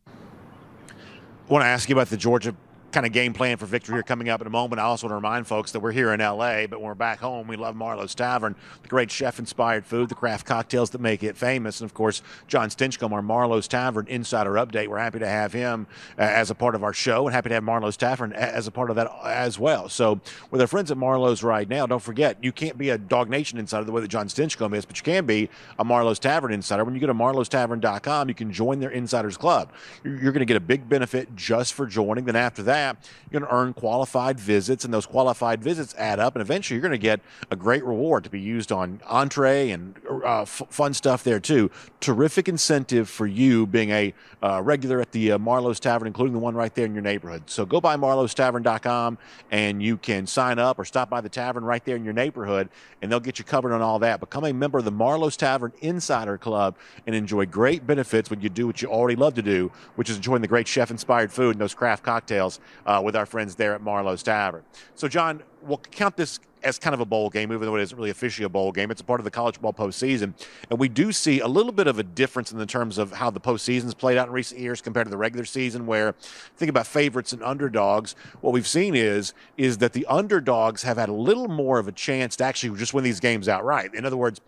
S2: I want to ask you about the Georgia kind of game plan for victory here coming up in a moment. I also want to remind folks that we're here in L.A., but when we're back home, we love Marlowe's Tavern, the great chef-inspired food, the craft cocktails that make it famous. And, of course, John Stinchcomb, our Marlowe's Tavern Insider Update. We're happy to have him as a part of our show and happy to have Marlowe's Tavern as a part of that as well. So with our friends at Marlowe's right now, don't forget, you can't be a DawgNation Insider the way that John Stinchcomb is, but you can be a Marlowe's Tavern Insider. When you go to marlowestavern.com, you can join their Insiders Club. You're going to get a big benefit just for joining. Then after that, you're going to earn qualified visits, and those qualified visits add up, and eventually you're going to get a great reward to be used on entree and fun stuff there too. Terrific incentive for you being a regular at the Marlowe's Tavern, including the one right there in your neighborhood. So go by marlowestavern.com and you can sign up or stop by the tavern right there in your neighborhood, and they'll get you covered on all that. Become a member of the Marlowe's Tavern Insider Club and enjoy great benefits when you do what you already love to do, which is enjoying the great chef-inspired food and those craft cocktails with our friends there at Marlowe's Tavern. So, John, we'll count this as kind of a bowl game, even though it isn't really officially a bowl game. It's a part of the college ball postseason. And we do see a little bit of a difference in the terms of how the postseason's played out in recent years compared to the regular season, where, think about favorites and underdogs. What we've seen is that the underdogs have had a little more of a chance to actually just win these games outright. In other words,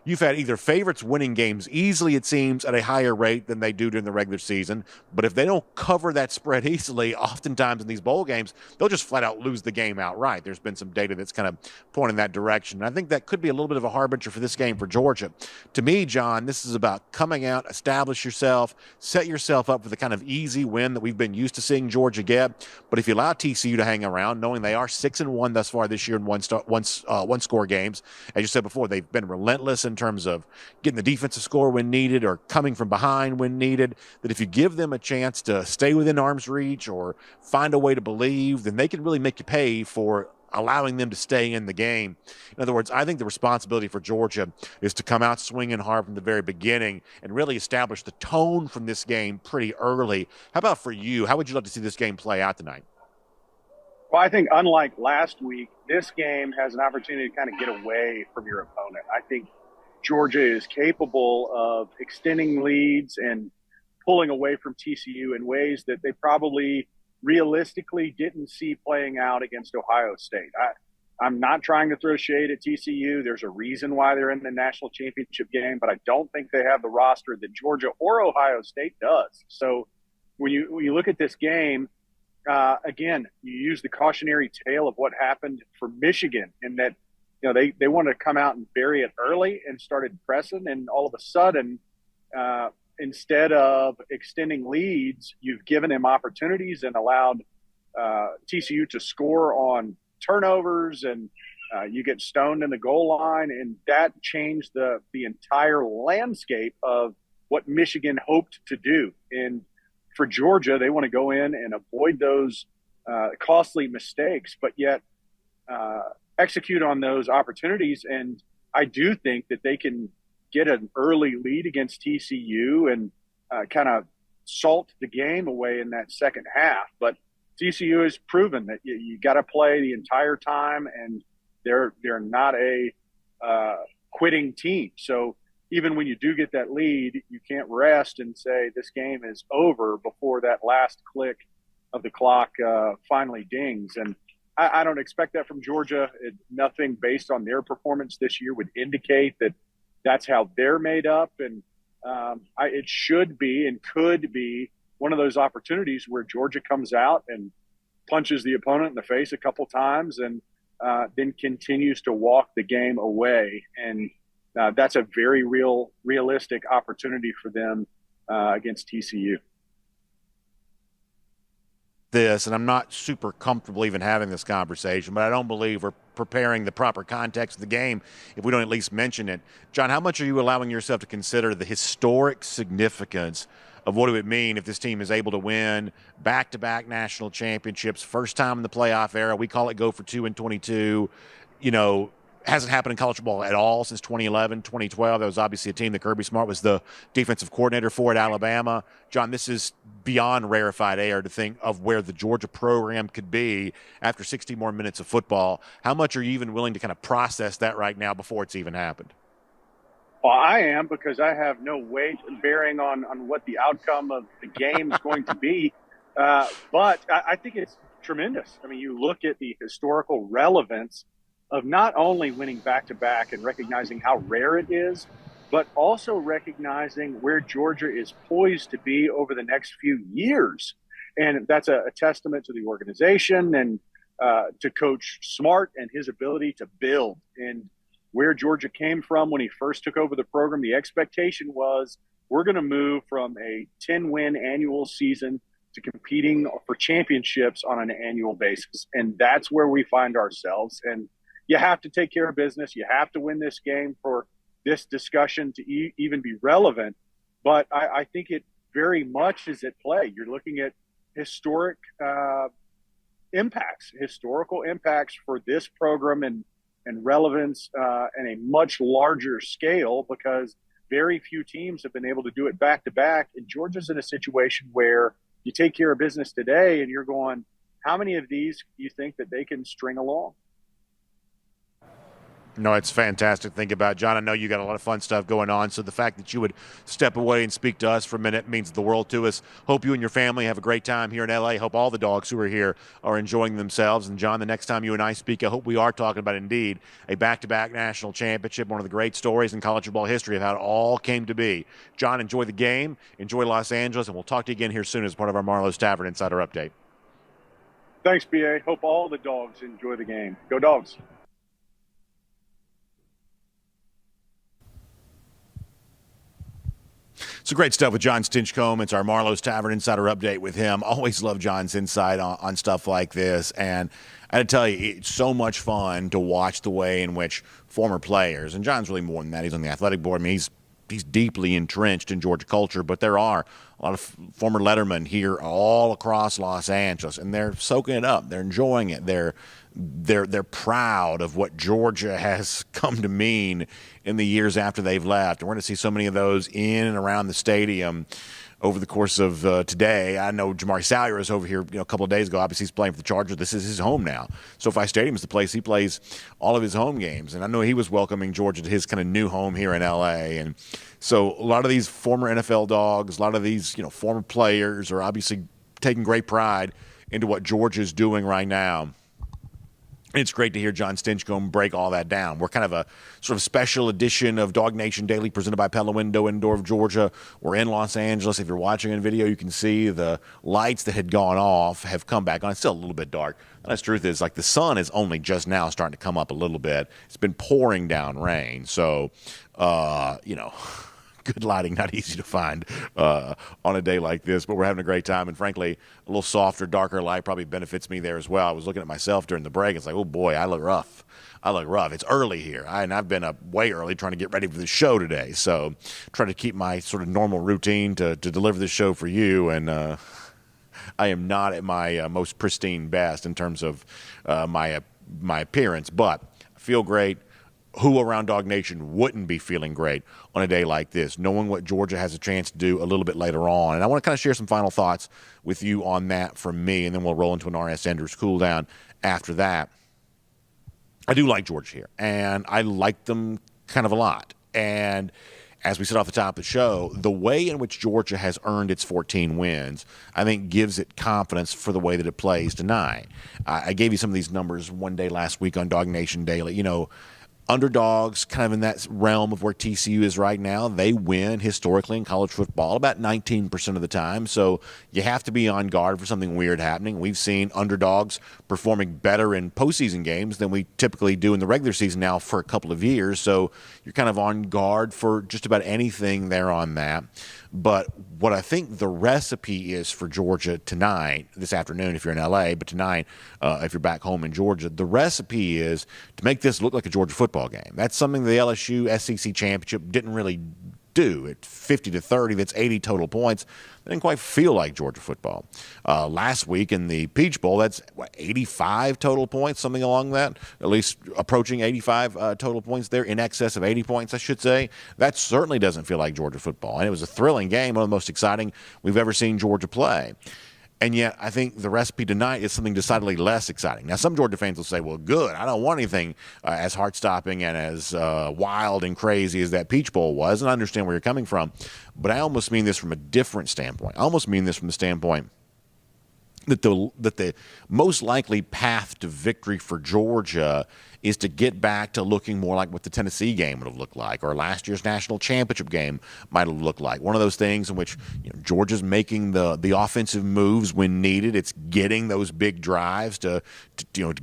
S2: you've had either favorites winning games easily, it seems, at a higher rate than they do during the regular season. But if they don't cover that spread easily, oftentimes in these bowl games, they'll just flat out lose the game outright. There's been some data that's kind of pointing that direction. And I think that could be a little bit of a harbinger for this game for Georgia. To me, John, this is about coming out, establish yourself, set yourself up for the kind of easy win that we've been used to seeing Georgia get. But if you allow TCU to hang around, knowing they are 6-1 thus far this year in one-score games, as you said before, they've been relentless in terms of getting the defensive score when needed or coming from behind when needed, that if you give them a chance to stay within arm's reach or find a way to believe, then they can really make you pay for allowing them to stay in the game. In other words, I think the responsibility for Georgia is to come out swinging hard from the very beginning and really establish the tone from this game pretty early. How about for you? How would you love to see this game play out tonight?
S8: Well, I think unlike last week, this game has an opportunity to kind of get away from your opponent. I think Georgia is capable of extending leads and pulling away from TCU in ways that they probably realistically didn't see playing out against Ohio State. I'm not trying to throw shade at TCU. There's a reason why they're in the national championship game, but I don't think they have the roster that Georgia or Ohio State does. So when you look at this game, again, you use the cautionary tale of what happened for Michigan in that, they wanted to come out and bury it early and started pressing, and all of a sudden instead of extending leads, you've given them opportunities and allowed TCU to score on turnovers, and you get stoned in the goal line, and that changed the entire landscape of what Michigan hoped to do. And for Georgia, they want to go in and avoid those costly mistakes, but yet execute on those opportunities. And I do think that they can get an early lead against TCU and kind of salt the game away in that second half. But TCU has proven that you got to play the entire time, and they're not a quitting team. So even when you do get that lead, you can't rest and say this game is over before that last click of the clock finally dings. And I don't expect that from Georgia. Nothing based on their performance this year would indicate that that's how they're made up. And it should be and could be one of those opportunities where Georgia comes out and punches the opponent in the face a couple times and then continues to walk the game away. And that's a very realistic opportunity for them against TCU.
S1: This, and I'm not super comfortable even having this conversation, but I don't believe we're preparing the proper context of the game if we don't at least mention it. John, how much are you allowing yourself to consider the historic significance of what it would mean if this team is able to win back-to-back national championships, first time in the playoff era? We call it go for 2 in 22. You know, hasn't happened in college football at all since 2011, 2012. That was obviously a team that Kirby Smart was the defensive coordinator for at Alabama. John, this is beyond rarefied air to think of where the Georgia program could be after 60 more minutes of football. How much are you even willing to kind of process that right now before it's even happened?
S8: Well, I am, because I have no weight bearing on what the outcome of the game is going to be. But I think it's tremendous. I mean, you look at the historical relevance of not only winning back-to-back and recognizing how rare it is, but also recognizing where Georgia is poised to be over the next few years. And that's a testament to the organization and to Coach Smart and his ability to build. And where Georgia came from when he first took over the program, the expectation was we're going to move from a 10-win annual season to competing for championships on an annual basis. And that's where we find ourselves. And you have to take care of business. You have to win this game for this discussion to even be relevant. But I think it very much is at play. You're looking at historic historical impacts for this program and relevance and a much larger scale, because very few teams have been able to do it back to back. And Georgia's in a situation where you take care of business today and you're going, how many of these do you think that they can string along?
S1: No, it's fantastic to think about. John, I know you got a lot of fun stuff going on, so the fact that you would step away and speak to us for a minute means the world to us. Hope you and your family have a great time here in L.A. Hope all the dogs who are here are enjoying themselves. And, John, the next time you and I speak, I hope we are talking about, indeed, a back-to-back national championship, one of the great stories in college football history of how it all came to be. John, enjoy the game, enjoy Los Angeles, and we'll talk to you again here soon as part of our Marlowe's Tavern Insider Update.
S8: Thanks, B.A. Hope all the dogs enjoy the game. Go Dogs.
S1: So great stuff with John Stinchcomb. It's our Marlowe's Tavern Insider Update with him. Always love John's insight on stuff like this. And I had to tell you, it's so much fun to watch the way in which former players, and John's really more than that. He's on the athletic board. I mean, he's deeply entrenched in Georgia culture, but there are a lot of former lettermen here all across Los Angeles, and they're soaking it up. They're enjoying it. They're proud of what Georgia has come to mean in the years after they've left. And we're going to see so many of those in and around the stadium over the course of today. I know Jamari Salyer was over here a couple of days ago. Obviously, he's playing for the Chargers. This is his home now. SoFi Stadium is the place he plays all of his home games. And I know he was welcoming Georgia to his kind of new home here in L.A. And so a lot of these former NFL dogs, a lot of these former players are obviously taking great pride into what Georgia's doing right now. It's great to hear John Stinchcomb break all that down. We're kind of a sort of special edition of DawgNation Daily presented by Pella Window in Dorv, Georgia. We're in Los Angeles. If you're watching in video, you can see the lights that had gone off have come back on. It's still a little bit dark. The honest truth is, the sun is only just now starting to come up a little bit. It's been pouring down rain. So, good lighting, not easy to find on a day like this, but we're having a great time. And frankly, a little softer, darker light probably benefits me there as well. I was looking at myself during the break. It's like, oh boy, I look rough. It's early here, and I've been up way early trying to get ready for the show today. So trying to keep my sort of normal routine to deliver this show for you. And I am not at my most pristine best in terms of my appearance, but I feel great. Who around Dog Nation wouldn't be feeling great on a day like this, knowing what Georgia has a chance to do a little bit later on? And I want to kind of share some final thoughts with you on that from me, and then we'll roll into an R.S. Enders cool down after that. I do like Georgia here, and I like them kind of a lot. And as we said off the top of the show, the way in which Georgia has earned its 14 wins, I think gives it confidence for the way that it plays tonight. I gave you some of these numbers one day last week on DawgNation Daily. You know, underdogs kind of in that realm of where TCU is right now, they win historically in college football about 19% of the time. So you have to be on guard for something weird happening. We've seen underdogs performing better in postseason games than we typically do in the regular season now for a couple of years. So you're kind of on guard for just about anything there on that. But what I think the recipe is for Georgia tonight, this afternoon if you're in L.A., but tonight if you're back home in Georgia, the recipe is to make this look like a Georgia football game. That's something the LSU SEC championship didn't really do. At 50-30, that's 80 total points. It didn't quite feel like Georgia football. Last week in the Peach Bowl, that's 85 total points, something along that, at least approaching 85 total points there, in excess of 80 points, I should say. That certainly doesn't feel like Georgia football. And it was a thrilling game, one of the most exciting we've ever seen Georgia play. And yet, I think the recipe tonight is something decidedly less exciting. Now, some Georgia fans will say, well, good, I don't want anything as heart-stopping and as wild and crazy as that Peach Bowl was, and I understand where you're coming from. But I almost mean this from a different standpoint. I almost mean this from the standpoint that the most likely path to victory for Georgia is to get back to looking more like what the Tennessee game would have looked like, or last year's national championship game might have looked like. One of those things in which Georgia's making the offensive moves when needed. It's getting those big drives to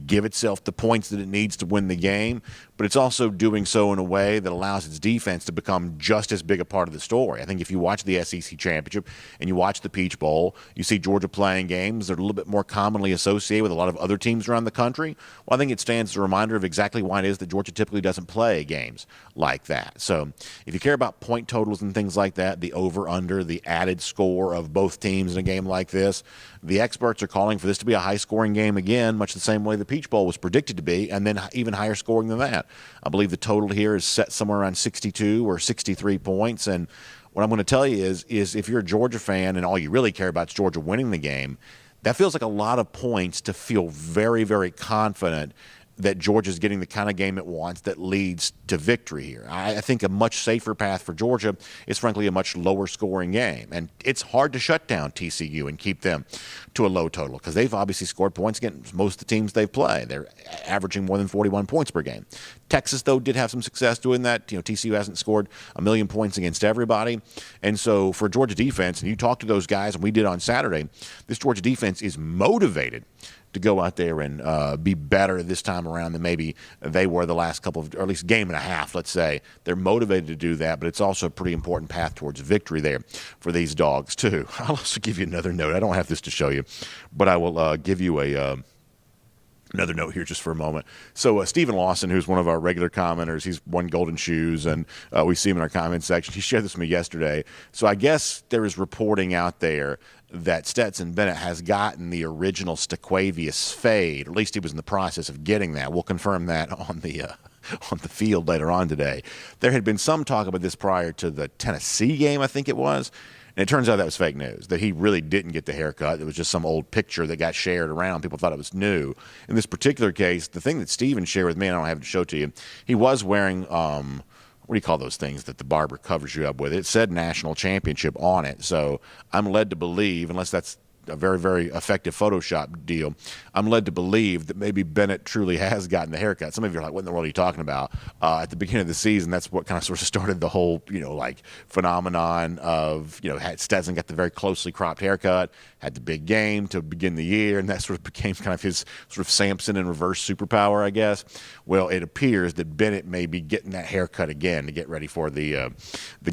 S1: give itself the points that it needs to win the game, but it's also doing so in a way that allows its defense to become just as big a part of the story. I think if you watch the SEC championship and you watch the Peach Bowl, you see Georgia playing games that are a little bit more commonly associated with a lot of other teams around the country. Well, I think it stands as a reminder of exactly why it is that Georgia typically doesn't play games like that. So if you care about point totals and things like that, the over-under, the added score of both teams in a game like this, the experts are calling for this to be a high-scoring game again, much the same way the Peach Bowl was predicted to be, and then even higher scoring than that. I believe the total here is set somewhere around 62 or 63 points, and what I'm going to tell you is if you're a Georgia fan and all you really care about is Georgia winning the game, that feels like a lot of points to feel very, very confident that Georgia's getting the kind of game it wants that leads to victory here. I think a much safer path for Georgia is, frankly, a much lower scoring game. And it's hard to shut down TCU and keep them to a low total because they've obviously scored points against most of the teams they've played. They're averaging more than 41 points per game. Texas, though, did have some success doing that. TCU hasn't scored a million points against everybody. And so for Georgia defense, and you talk to those guys, and we did on Saturday, this Georgia defense is motivated to go out there and be better this time around than maybe they were the last couple of, or at least game and a half, let's say. They're motivated to do that, but it's also a pretty important path towards victory there for these dogs, too. I'll also give you another note. I don't have this to show you, but I will give you another note here just for a moment. So Stephen Lawson, who's one of our regular commenters, he's won Golden Shoes, and we see him in our comment section. He shared this with me yesterday. So I guess there is reporting out there that Stetson Bennett has gotten the original Staquavius fade, or at least he was in the process of getting that. We'll confirm that on the field later on today. There had been some talk about this prior to the Tennessee game, I think it was. And it turns out that was fake news, that he really didn't get the haircut. It was just some old picture that got shared around. People thought it was new. In this particular case, the thing that Steven shared with me, and I don't have it to show to you, he was wearing, what do you call those things that the barber covers you up with? It said national championship on it. So I'm led to believe, unless that's a very, very effective Photoshop deal. I'm led to believe that maybe Bennett truly has gotten the haircut. Some of you are like, what in the world are you talking about? At the beginning of the season, that's what kind of sort of started the whole, like phenomenon of, Stetson got the very closely cropped haircut, had the big game to begin the year, and that sort of became kind of his sort of Samson in reverse superpower, I guess. Well, it appears that Bennett may be getting that haircut again to get ready for the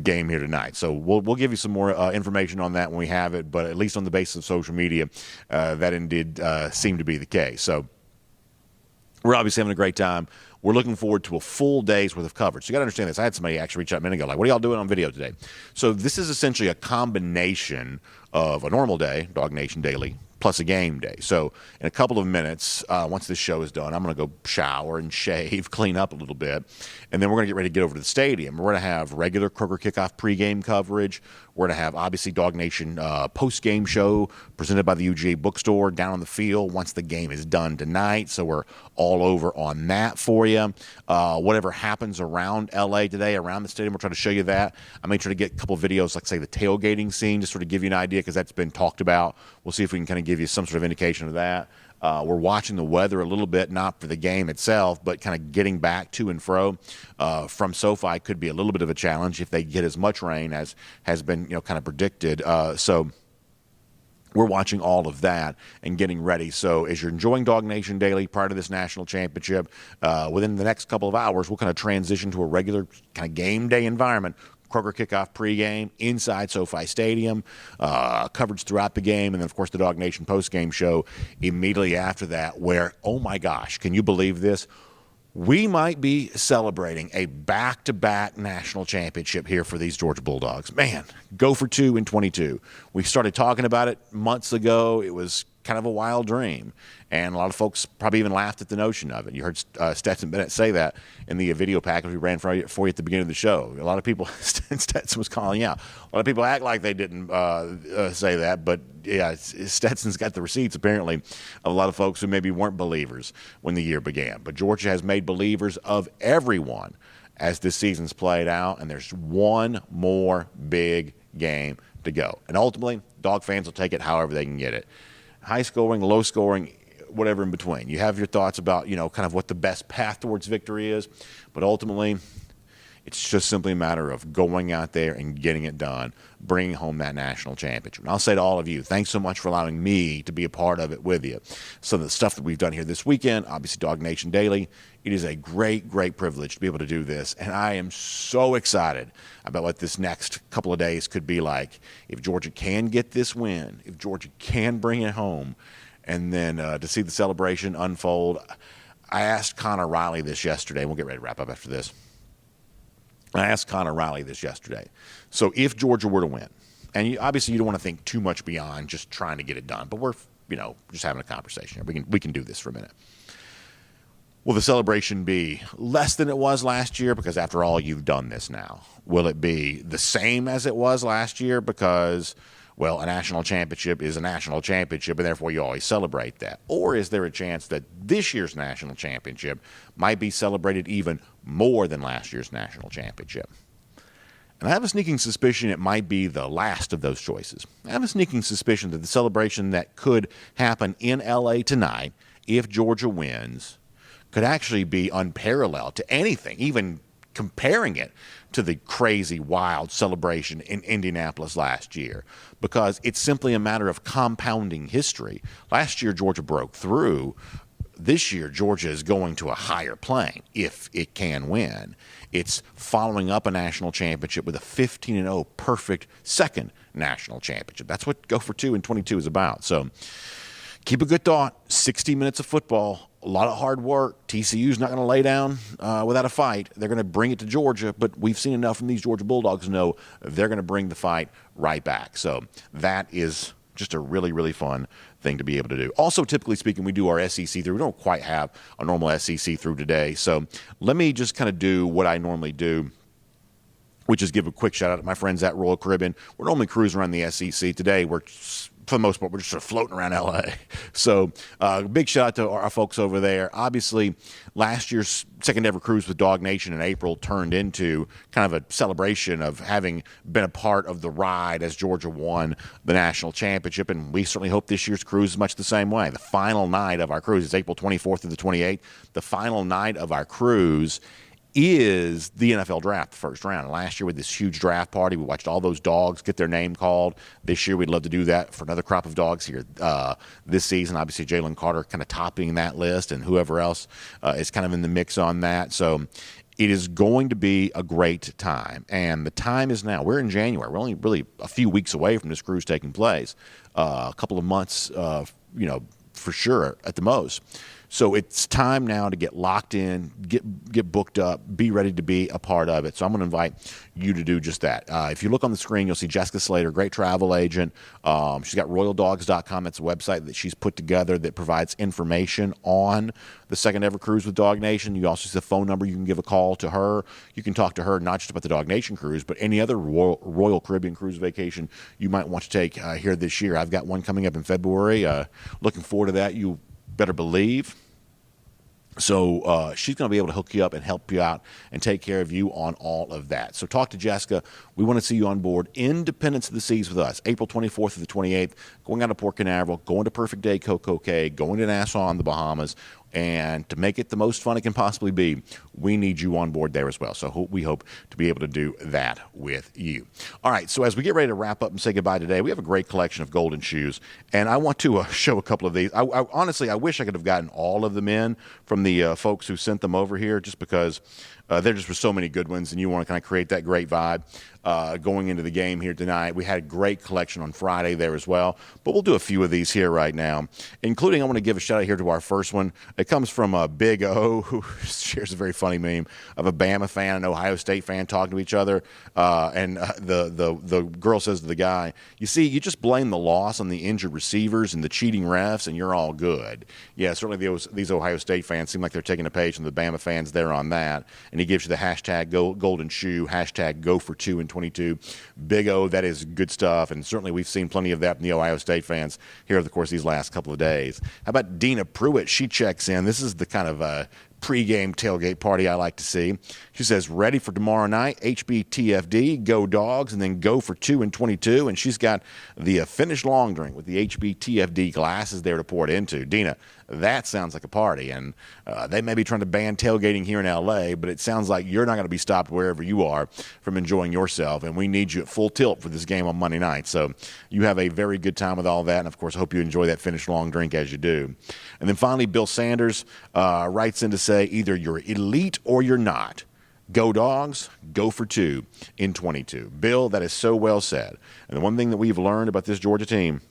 S1: game here tonight. So we'll give you some more information on that when we have it, but at least on the basis of social media, that indeed seemed to be the case. So we're obviously having a great time. We're looking forward to a full day's worth of coverage. So you got to understand this. I had somebody actually reach out a minute ago, like, what are y'all doing on video today? So this is essentially a combination of a normal day, DawgNation Daily, plus a game day. So in a couple of minutes, once this show is done, I'm going to go shower and shave, clean up a little bit, and then we're going to get ready to get over to the stadium. We're going to have regular Kroger Kickoff pregame coverage. We're going to have, obviously, DawgNation postgame show presented by the UGA Bookstore down on the field once the game is done tonight. So we're all over on that for you. Whatever happens around L.A. today, around the stadium, we'll try to show you that. I may try to get a couple of videos, like, say, the tailgating scene, just sort of give you an idea because that's been talked about. We'll see if we can kind of give you some sort of indication of that. We're watching the weather a little bit, not for the game itself, but kind of getting back to and fro from SoFi could be a little bit of a challenge if they get as much rain as has been, kind of predicted. So we're watching all of that and getting ready. So as you're enjoying DawgNation Daily, part of this national championship, within the next couple of hours, we'll kind of transition to a regular kind of game day environment. Kroger Kickoff pregame inside SoFi Stadium, coverage throughout the game, and then, of course, the DawgNation postgame show immediately after that where, oh, my gosh, can you believe this? We might be celebrating a back-to-back national championship here for these Georgia Bulldogs. Man, go for 2 in 22. We started talking about it months ago. It was kind of a wild dream, and a lot of folks probably even laughed at the notion of it. You heard Stetson Bennett say that in the video package we ran for you at the beginning of the show. A lot of people, Stetson was calling out. A lot of people act like they didn't say that, but yeah, Stetson's got the receipts apparently of a lot of folks who maybe weren't believers when the year began. But Georgia has made believers of everyone as this season's played out, and there's one more big game to go. And ultimately, Dog fans will take it however they can get it. High scoring, low scoring, whatever in between. You have your thoughts about, kind of what the best path towards victory is, but ultimately it's just simply a matter of going out there and getting it done, bringing home that national championship. And I'll say to all of you, thanks so much for allowing me to be a part of it with you. Some of the stuff that we've done here this weekend, obviously DawgNation Daily, it is a great, great privilege to be able to do this, and I am so excited about what this next couple of days could be like. If Georgia can get this win, if Georgia can bring it home, and then to see the celebration unfold. I asked Connor Riley this yesterday. We'll get ready to wrap up after this. I asked Connor Riley this yesterday. So if Georgia were to win, and obviously you don't want to think too much beyond just trying to get it done, but we're just having a conversation here. We can do this for a minute. Will the celebration be less than it was last year? Because after all, you've done this now. Will it be the same as it was last year? Because, well, a national championship is a national championship, and therefore you always celebrate that. Or is there a chance that this year's national championship might be celebrated even more than last year's national championship? And I have a sneaking suspicion it might be the last of those choices. I have a sneaking suspicion that the celebration that could happen in L.A. tonight, if Georgia wins, could actually be unparalleled to anything, even comparing it to the crazy, wild celebration in Indianapolis last year, because it's simply a matter of compounding history. Last year, Georgia broke through. This year, Georgia is going to a higher plane if it can win. It's following up a national championship with a 15-0 perfect second national championship. That's what Go for 2 in 22 is about. So keep a good thought. 60 minutes of football, a lot of hard work. TCU's not going to lay down without a fight. They're going to bring it to Georgia, but we've seen enough from these Georgia Bulldogs to know they're going to bring the fight right back. So that is just a really, really fun thing to be able to do. Also, typically speaking, we do our SEC through. We don't quite have a normal SEC through today. So let me just kind of do what I normally do, which is give a quick shout out to my friends at Royal Caribbean. We're normally cruising around the SEC. Today, we're for the most part, we're just sort of floating around L.A. So big shout out to our folks over there. Obviously, last year's second ever cruise with DawgNation in April turned into kind of a celebration of having been a part of the ride as Georgia won the national championship, and we certainly hope this year's cruise is much the same way. The final night of our cruise is April 24th through the 28th. The final night of our cruise is the NFL draft, the first round. Last year with this huge draft party, we watched all those dogs get their name called. This year we'd love to do that for another crop of dogs here this season. Obviously Jalen Carter kind of topping that list, and whoever else is kind of in the mix on that. So it is going to be a great time, and the time is now. We're in January. We're only really a few weeks away from this cruise taking place, a couple of months, for sure at the most. So it's time now to get locked in, get booked up, be ready to be a part of it. So I'm going to invite you to do just that. If you look on the screen, you'll see Jessica Slater, great travel agent. She's got royaldogs.com. That's a website that she's put together that provides information on the second ever cruise with DawgNation. You also see the phone number. You can give a call to her. You can talk to her not just about the DawgNation cruise, but any other Royal Caribbean cruise vacation you might want to take here this year. I've got one coming up in February. Looking forward to that. You better believe. So she's going to be able to hook you up and help you out and take care of you on all of that. So talk to Jessica. We want to see you on board Independence of the Seas with us, April 24th to the 28th, going out to Port Canaveral, going to Perfect Day Coco Cay, going to Nassau in the Bahamas. And to make it the most fun it can possibly be, we need you on board there as well. So we hope to be able to do that with you. All right, so as we get ready to wrap up and say goodbye today, we have a great collection of golden shoes. And I want to show a couple of these. Honestly, I wish I could have gotten all of them in from the folks who sent them over here, just because there just were so many good ones, and you want to kind of create that great vibe going into the game here tonight. We had a great collection on Friday there as well, but we'll do a few of these here right now, including I want to give a shout out here to our first one. It comes from Big O, who shares a very funny meme of a Bama fan and Ohio State fan talking to each other, and the girl says to the guy, "You see, you just blame the loss on the injured receivers and the cheating refs, and you're all good." Yeah, certainly these Ohio State fans seem like they're taking a page from the Bama fans there on that. And he gives you the hashtag golden shoe, hashtag go for 2 in 22. Big O, that is good stuff. And certainly we've seen plenty of that from the Ohio State fans here over the course of these last couple of days. How about Dina Pruitt? She checks in. This is the kind of pregame tailgate party I like to see. She says, ready for tomorrow night, HBTFD, go Dogs, and then go for 2 in 22. And she's got the finished long drink with the HBTFD glasses there to pour it into. Dina, that sounds like a party. And they may be trying to ban tailgating here in L.A., but it sounds like you're not going to be stopped wherever you are from enjoying yourself. And we need you at full tilt for this game on Monday night. So you have a very good time with all that. And, of course, I hope you enjoy that finished long drink as you do. And then finally, Bill Sanders writes in to say either you're elite or you're not. Go Dogs, go for 2 in 22. Bill, that is so well said. And the one thing that we've learned about this Georgia team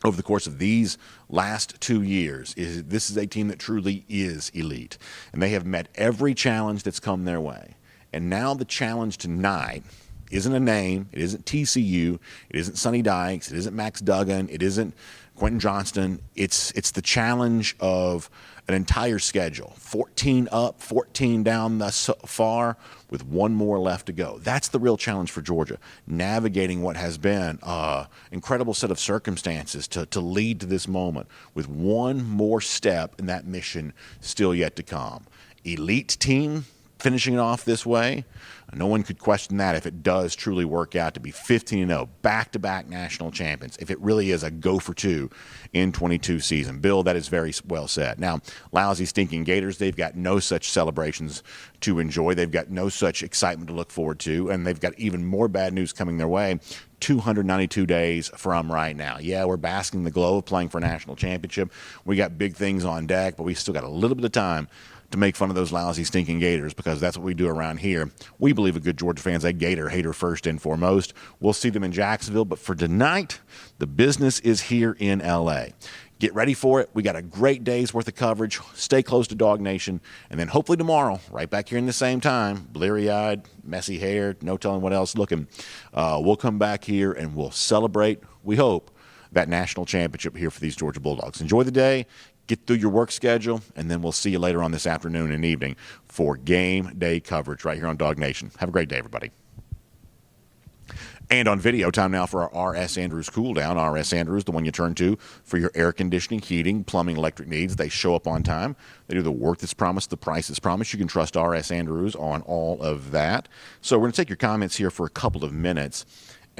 S1: over the course of these last 2 years is this is a team that truly is elite. And they have met every challenge that's come their way. And now the challenge tonight isn't a name. It isn't TCU. It isn't Sonny Dykes. It isn't Max Duggan. It isn't Quentin Johnston. It's the challenge of an entire schedule. 14 up, 14 down thus far, with one more left to go. That's the real challenge for Georgia, navigating what has been an incredible set of circumstances to lead to this moment, with one more step in that mission still yet to come. Elite team finishing it off this way, no one could question that if it does truly work out to be 15-0, back-to-back national champions, if it really is a go for 2 in 22 season. Bill, that is very well said. Now, lousy, stinking Gators, they've got no such celebrations to enjoy. They've got no such excitement to look forward to, and they've got even more bad news coming their way 292 days from right now. Yeah, we're basking in the glow of playing for a national championship. We got big things on deck, but we still got a little bit of time to make fun of those lousy, stinking Gators, because that's what we do around here. We believe a good Georgia fan's a Gator hater first and foremost. We'll see them in Jacksonville, but for tonight, the business is here in L.A. Get ready for it. We got a great day's worth of coverage. Stay close to DawgNation, and then hopefully tomorrow, right back here in the same time, bleary-eyed, messy hair, no telling what else looking, we'll come back here and we'll celebrate, we hope, that national championship here for these Georgia Bulldogs. Enjoy the day. Get through your work schedule, and then we'll see you later on this afternoon and evening for game day coverage right here on DawgNation. Have a great day, everybody. And on video, time now for our R.S. Andrews cool down. R.S. Andrews, the one you turn to for your air conditioning, heating, plumbing, electric needs. They show up on time. They do the work that's promised, the price that's promised. You can trust R.S. Andrews on all of that. So we're going to take your comments here for a couple of minutes.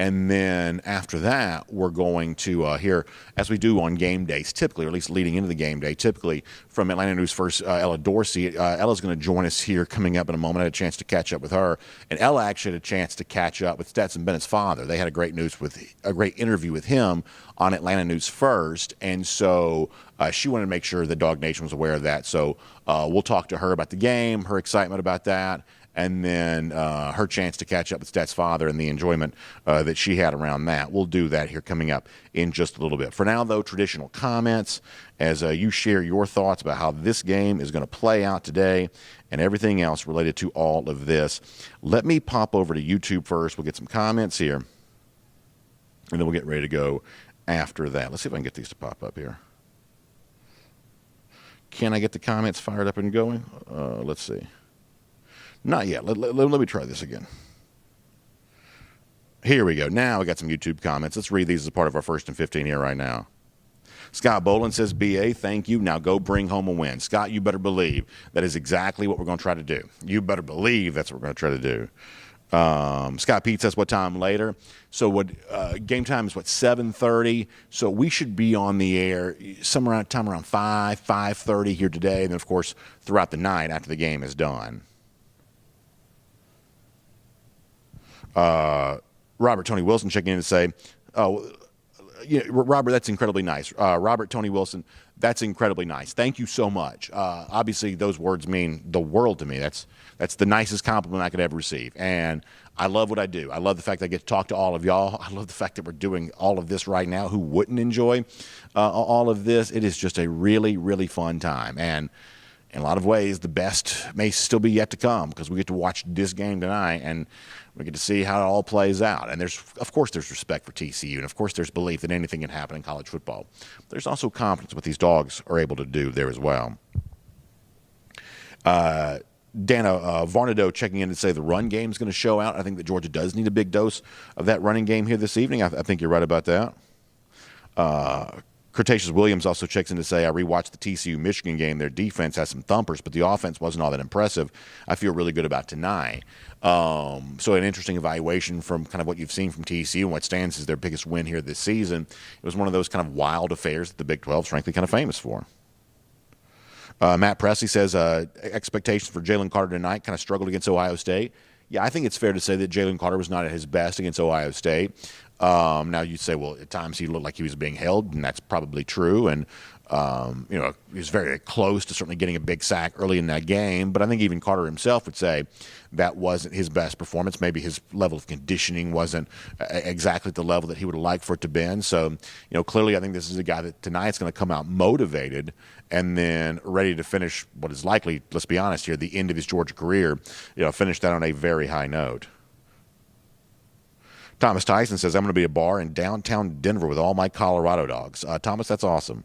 S1: And then after that, we're going to hear, as we do on game days, typically, or at least leading into the game day, typically from Atlanta News First, Ella Dorsey. Ella's going to join us here coming up in a moment. I had a chance to catch up with her. And Ella actually had a chance to catch up with Stetson Bennett's father. They had a great interview with him on Atlanta News First. And so she wanted to make sure the Dog Nation was aware of that. So we'll talk to her about the game, her excitement about that, and then her chance to catch up with Stet's father and the enjoyment that she had around that. We'll do that here coming up in just a little bit. For now, though, traditional comments as you share your thoughts about how this game is going to play out today and everything else related to all of this. Let me pop over to YouTube first. We'll get some comments here, and then we'll get ready to go after that. Let's see if I can get these to pop up here. Can I get the comments fired up and going? Let's see. Not yet. Let me try this again. Here we go. Now we got some YouTube comments. Let's read these as a part of our 1st and 15 here right now. Scott Boland says, BA, thank you. Now go bring home a win. Scott, you better believe that is exactly what we're going to try to do. You better believe that's what we're going to try to do. Scott Pete says, what time later? So what game time is, 7:30? So we should be on the air somewhere around 5:30 here today. And then, of course, throughout the night after the game is done. Robert Tony Wilson checking in to say, Robert, that's incredibly nice. Robert Tony Wilson, that's incredibly nice. Thank you so much. Obviously, those words mean the world to me. That's the nicest compliment I could ever receive. And I love what I do. I love the fact that I get to talk to all of y'all. I love the fact that we're doing all of this right now. Who wouldn't enjoy all of this? It is just a really, really fun time. And in a lot of ways, the best may still be yet to come because we get to watch this game tonight and we get to see how it all plays out. And of course, there's respect for TCU, and of course, there's belief that anything can happen in college football. There's also confidence what these dogs are able to do there as well. Dana Varnado checking in to say the run game is going to show out. I think that Georgia does need a big dose of that running game here this evening. I think you're right about that. Cretaceous Williams also checks in to say, I rewatched the TCU-Michigan game. Their defense has some thumpers, but the offense wasn't all that impressive. I feel really good about tonight. So an interesting evaluation from kind of what you've seen from TCU and what stands as their biggest win here this season. It was one of those kind of wild affairs that the Big 12 is frankly kind of famous for. Matt Presley says, expectations for Jalen Carter tonight kind of struggled against Ohio State. Yeah, I think it's fair to say that Jalen Carter was not at his best against Ohio State. Now you'd say, well, at times he looked like he was being held, and that's probably true. And he was very close to certainly getting a big sack early in that game. But I think even Carter himself would say that wasn't his best performance. Maybe his level of conditioning wasn't exactly at the level that he would have liked for it to been. So, clearly I think this is a guy that tonight's going to come out motivated and then ready to finish what is likely, let's be honest here, the end of his Georgia career, finish that on a very high note. Thomas Tyson says, I'm going to be a bar in downtown Denver with all my Colorado dogs. Thomas, that's awesome.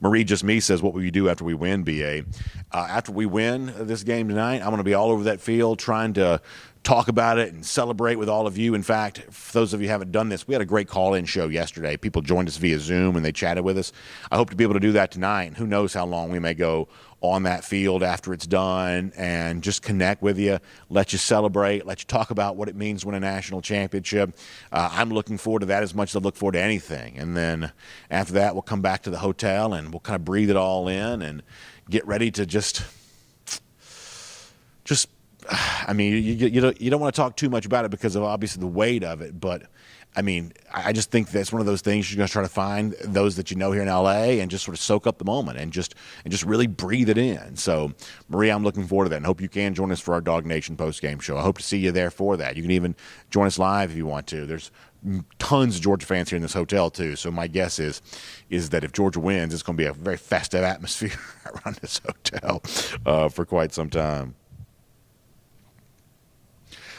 S1: Marie Just Me says, what will you do after we win, BA? After we win this game tonight, I'm going to be all over that field trying to talk about it and celebrate with all of you. In fact, for those of you who haven't done this, we had a great call-in show yesterday. People joined us via Zoom and they chatted with us. I hope to be able to do that tonight. And who knows how long we may go on that field after it's done and just connect with you, let you celebrate, let you talk about what it means to win a national championship. I'm looking forward to that as much as I look forward to anything. And then after that, we'll come back to the hotel and we'll kind of breathe it all in and get ready to just I mean, you don't want to talk too much about it because of obviously the weight of it, but I mean, I just think that's one of those things you're going to try to find those that you know here in LA and just sort of soak up the moment and just really breathe it in. So, Maria, I'm looking forward to that and hope you can join us for our Dog Nation post-game show. I hope to see you there for that. You can even join us live if you want to. There's tons of Georgia fans here in this hotel too. So my guess is that if Georgia wins, it's going to be a very festive atmosphere around this hotel for quite some time.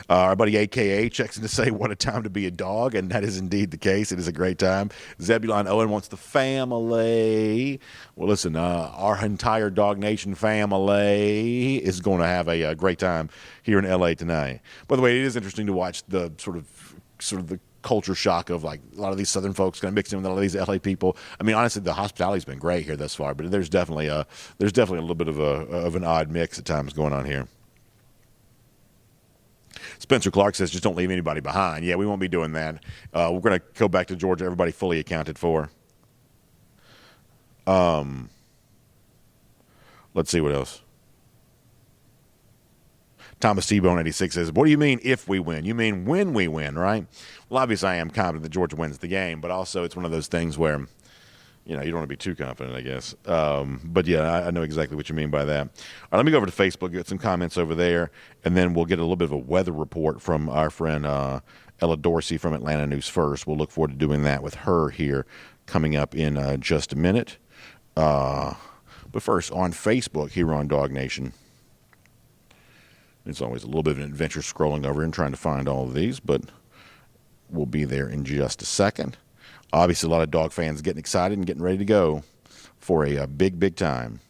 S1: Our buddy AKA checks in to say, what a time to be a dog, and that is indeed the case. It is a great time. Zebulon Owen wants the family. Well, listen, our entire Dog Nation family is going to have a great time here in L.A. tonight. By the way, it is interesting to watch the sort of the culture shock of like a lot of these Southern folks kind of mixed in with a lot of these LA people. I mean, honestly, the hospitality's been great here thus far, but there's definitely a little bit of an odd mix at times going on here. Spencer Clark says, just don't leave anybody behind. Yeah, we won't be doing that. We're going to go back to Georgia, everybody fully accounted for. Let's see what else. Thomas T-Bone 86 says, what do you mean if we win? You mean when we win, right? Well, obviously I am confident that Georgia wins the game, but also it's one of those things where, you don't want to be too confident, I guess. But, yeah, I know exactly what you mean by that. All right, let me go over to Facebook, get some comments over there, and then we'll get a little bit of a weather report from our friend Ella Dorsey from Atlanta News First. We'll look forward to doing that with her here coming up in just a minute. But first, on Facebook here on Dog Nation, it's always a little bit of an adventure scrolling over and trying to find all of these, but we'll be there in just a second. Obviously, a lot of dog fans getting excited and getting ready to go for a big, big time.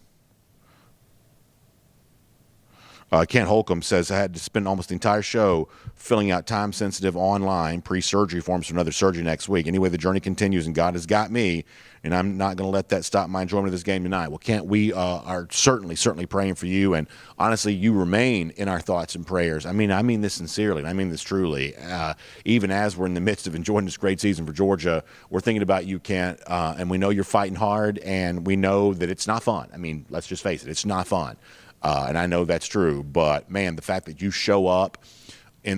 S1: Kent Holcomb says, I had to spend almost the entire show filling out time-sensitive online pre-surgery forms for another surgery next week. Anyway, the journey continues, and God has got me, and I'm not going to let that stop my enjoyment of this game tonight. Well, Kent, we are certainly praying for you, and honestly, you remain in our thoughts and prayers. I mean this sincerely, and I mean this truly. Even as we're in the midst of enjoying this great season for Georgia, we're thinking about you, Kent, and we know you're fighting hard, and we know that it's not fun. I mean, let's just face it, it's not fun. And I know that's true, but, man, the fact that you show up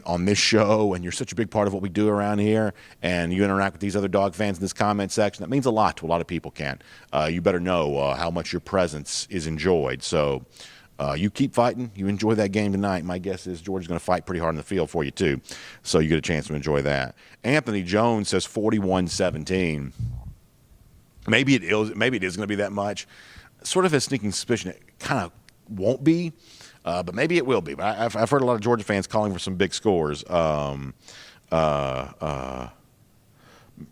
S1: on this show and you're such a big part of what we do around here and you interact with these other dog fans in this comment section, that means a lot to a lot of people, Ken. You better know how much your presence is enjoyed. So you keep fighting. You enjoy that game tonight. My guess is Georgia's going to fight pretty hard in the field for you, too. So you get a chance to enjoy that. Anthony Jones says 41-17. Maybe it is going to be that much. Sort of a sneaking suspicion it kind of won't be, but maybe it will be. But I've heard a lot of Georgia fans calling for some big scores.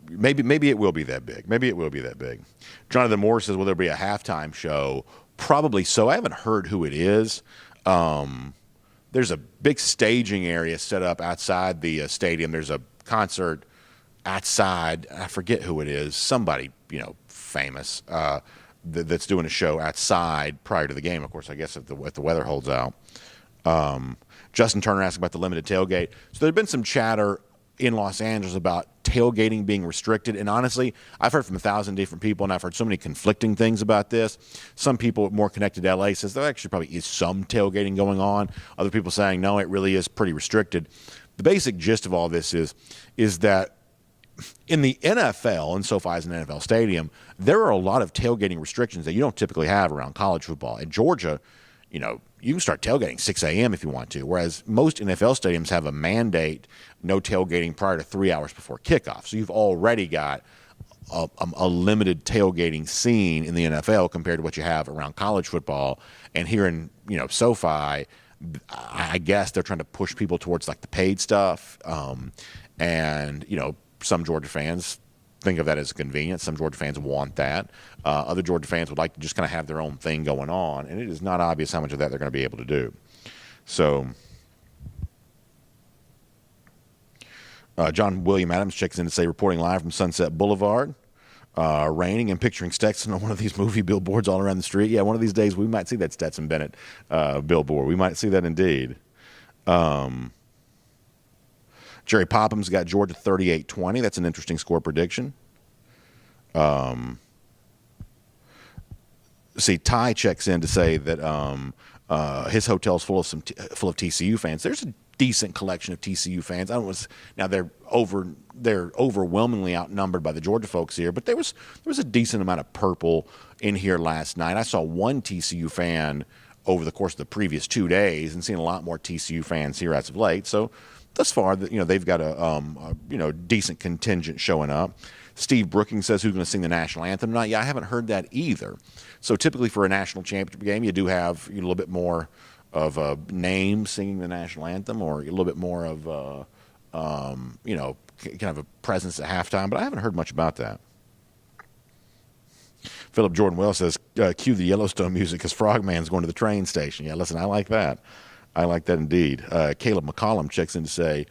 S1: Maybe it will be that big. Maybe it will be that big. Jonathan Moore says, will there be a halftime show? Probably so. I haven't heard who it is. There's a big staging area set up outside the stadium. There's a concert outside. I forget who it is. Somebody, famous. That's doing a show outside prior to the game, of course, I guess if the weather holds out. Justin Turner asked about the limited tailgate. So there's been some chatter in Los Angeles about tailgating being restricted. And honestly, I've heard from 1,000 different people, and I've heard so many conflicting things about this. Some people more connected to L.A. says there actually probably is some tailgating going on. Other people saying, no, it really is pretty restricted. The basic gist of all this is that in the NFL, and SoFi is an NFL stadium, there are a lot of tailgating restrictions that you don't typically have around college football. In Georgia, you can start tailgating 6 a.m. if you want to, whereas most NFL stadiums have a mandate no tailgating prior to 3 hours before kickoff. So you've already got a limited tailgating scene in the NFL compared to what you have around college football. And here in SoFi, I guess they're trying to push people towards like the paid stuff, and some Georgia fans think of that as a convenience. Some Georgia fans want that. Other Georgia fans would like to just kind of have their own thing going on, and it is not obvious how much of that they're going to be able to do. So John William Adams checks in to say, reporting live from Sunset Boulevard, raining and picturing Stetson on one of these movie billboards all around the street. Yeah, one of these days we might see that Stetson Bennett billboard. We might see that indeed. Jerry Popham's got Georgia 38-20. That's an interesting score prediction. See, Ty checks in to say that his hotel's full of TCU fans. There's a decent collection of TCU fans. Now they're overwhelmingly outnumbered by the Georgia folks here, but there was a decent amount of purple in here last night. I saw one TCU fan over the course of the previous 2 days, and seen a lot more TCU fans here as of late. So thus far, they've got a decent contingent showing up. Steve Brookings says who's going to sing the national anthem tonight. Yeah, I haven't heard that either. So typically for a national championship game, you do have a little bit more names singing the national anthem, or a little bit more of kind of a presence at halftime. But I haven't heard much about that. Philip Jordan Wells says, cue the Yellowstone music because Frogman's going to the train station. Yeah, listen, I like that. I like that indeed. Caleb McCollum checks in to say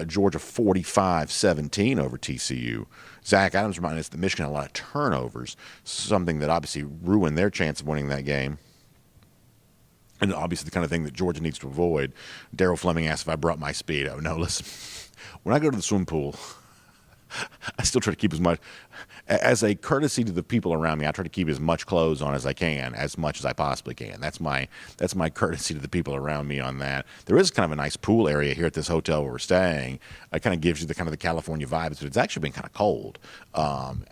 S1: Georgia 45-17 over TCU. Zach Adams reminded us that Michigan had a lot of turnovers, something that obviously ruined their chance of winning that game. And obviously the kind of thing that Georgia needs to avoid. Daryl Fleming asked if I brought my speed. Oh, no, listen. When I go to the swim pool, I still try to keep as a courtesy to the people around me, I try to keep as much clothes on as I can, as much as I possibly can. That's my courtesy to the people around me on that. There is kind of a nice pool area here at this hotel where we're staying. It kind of gives you the kind of the California vibes, but it's actually been kind of cold.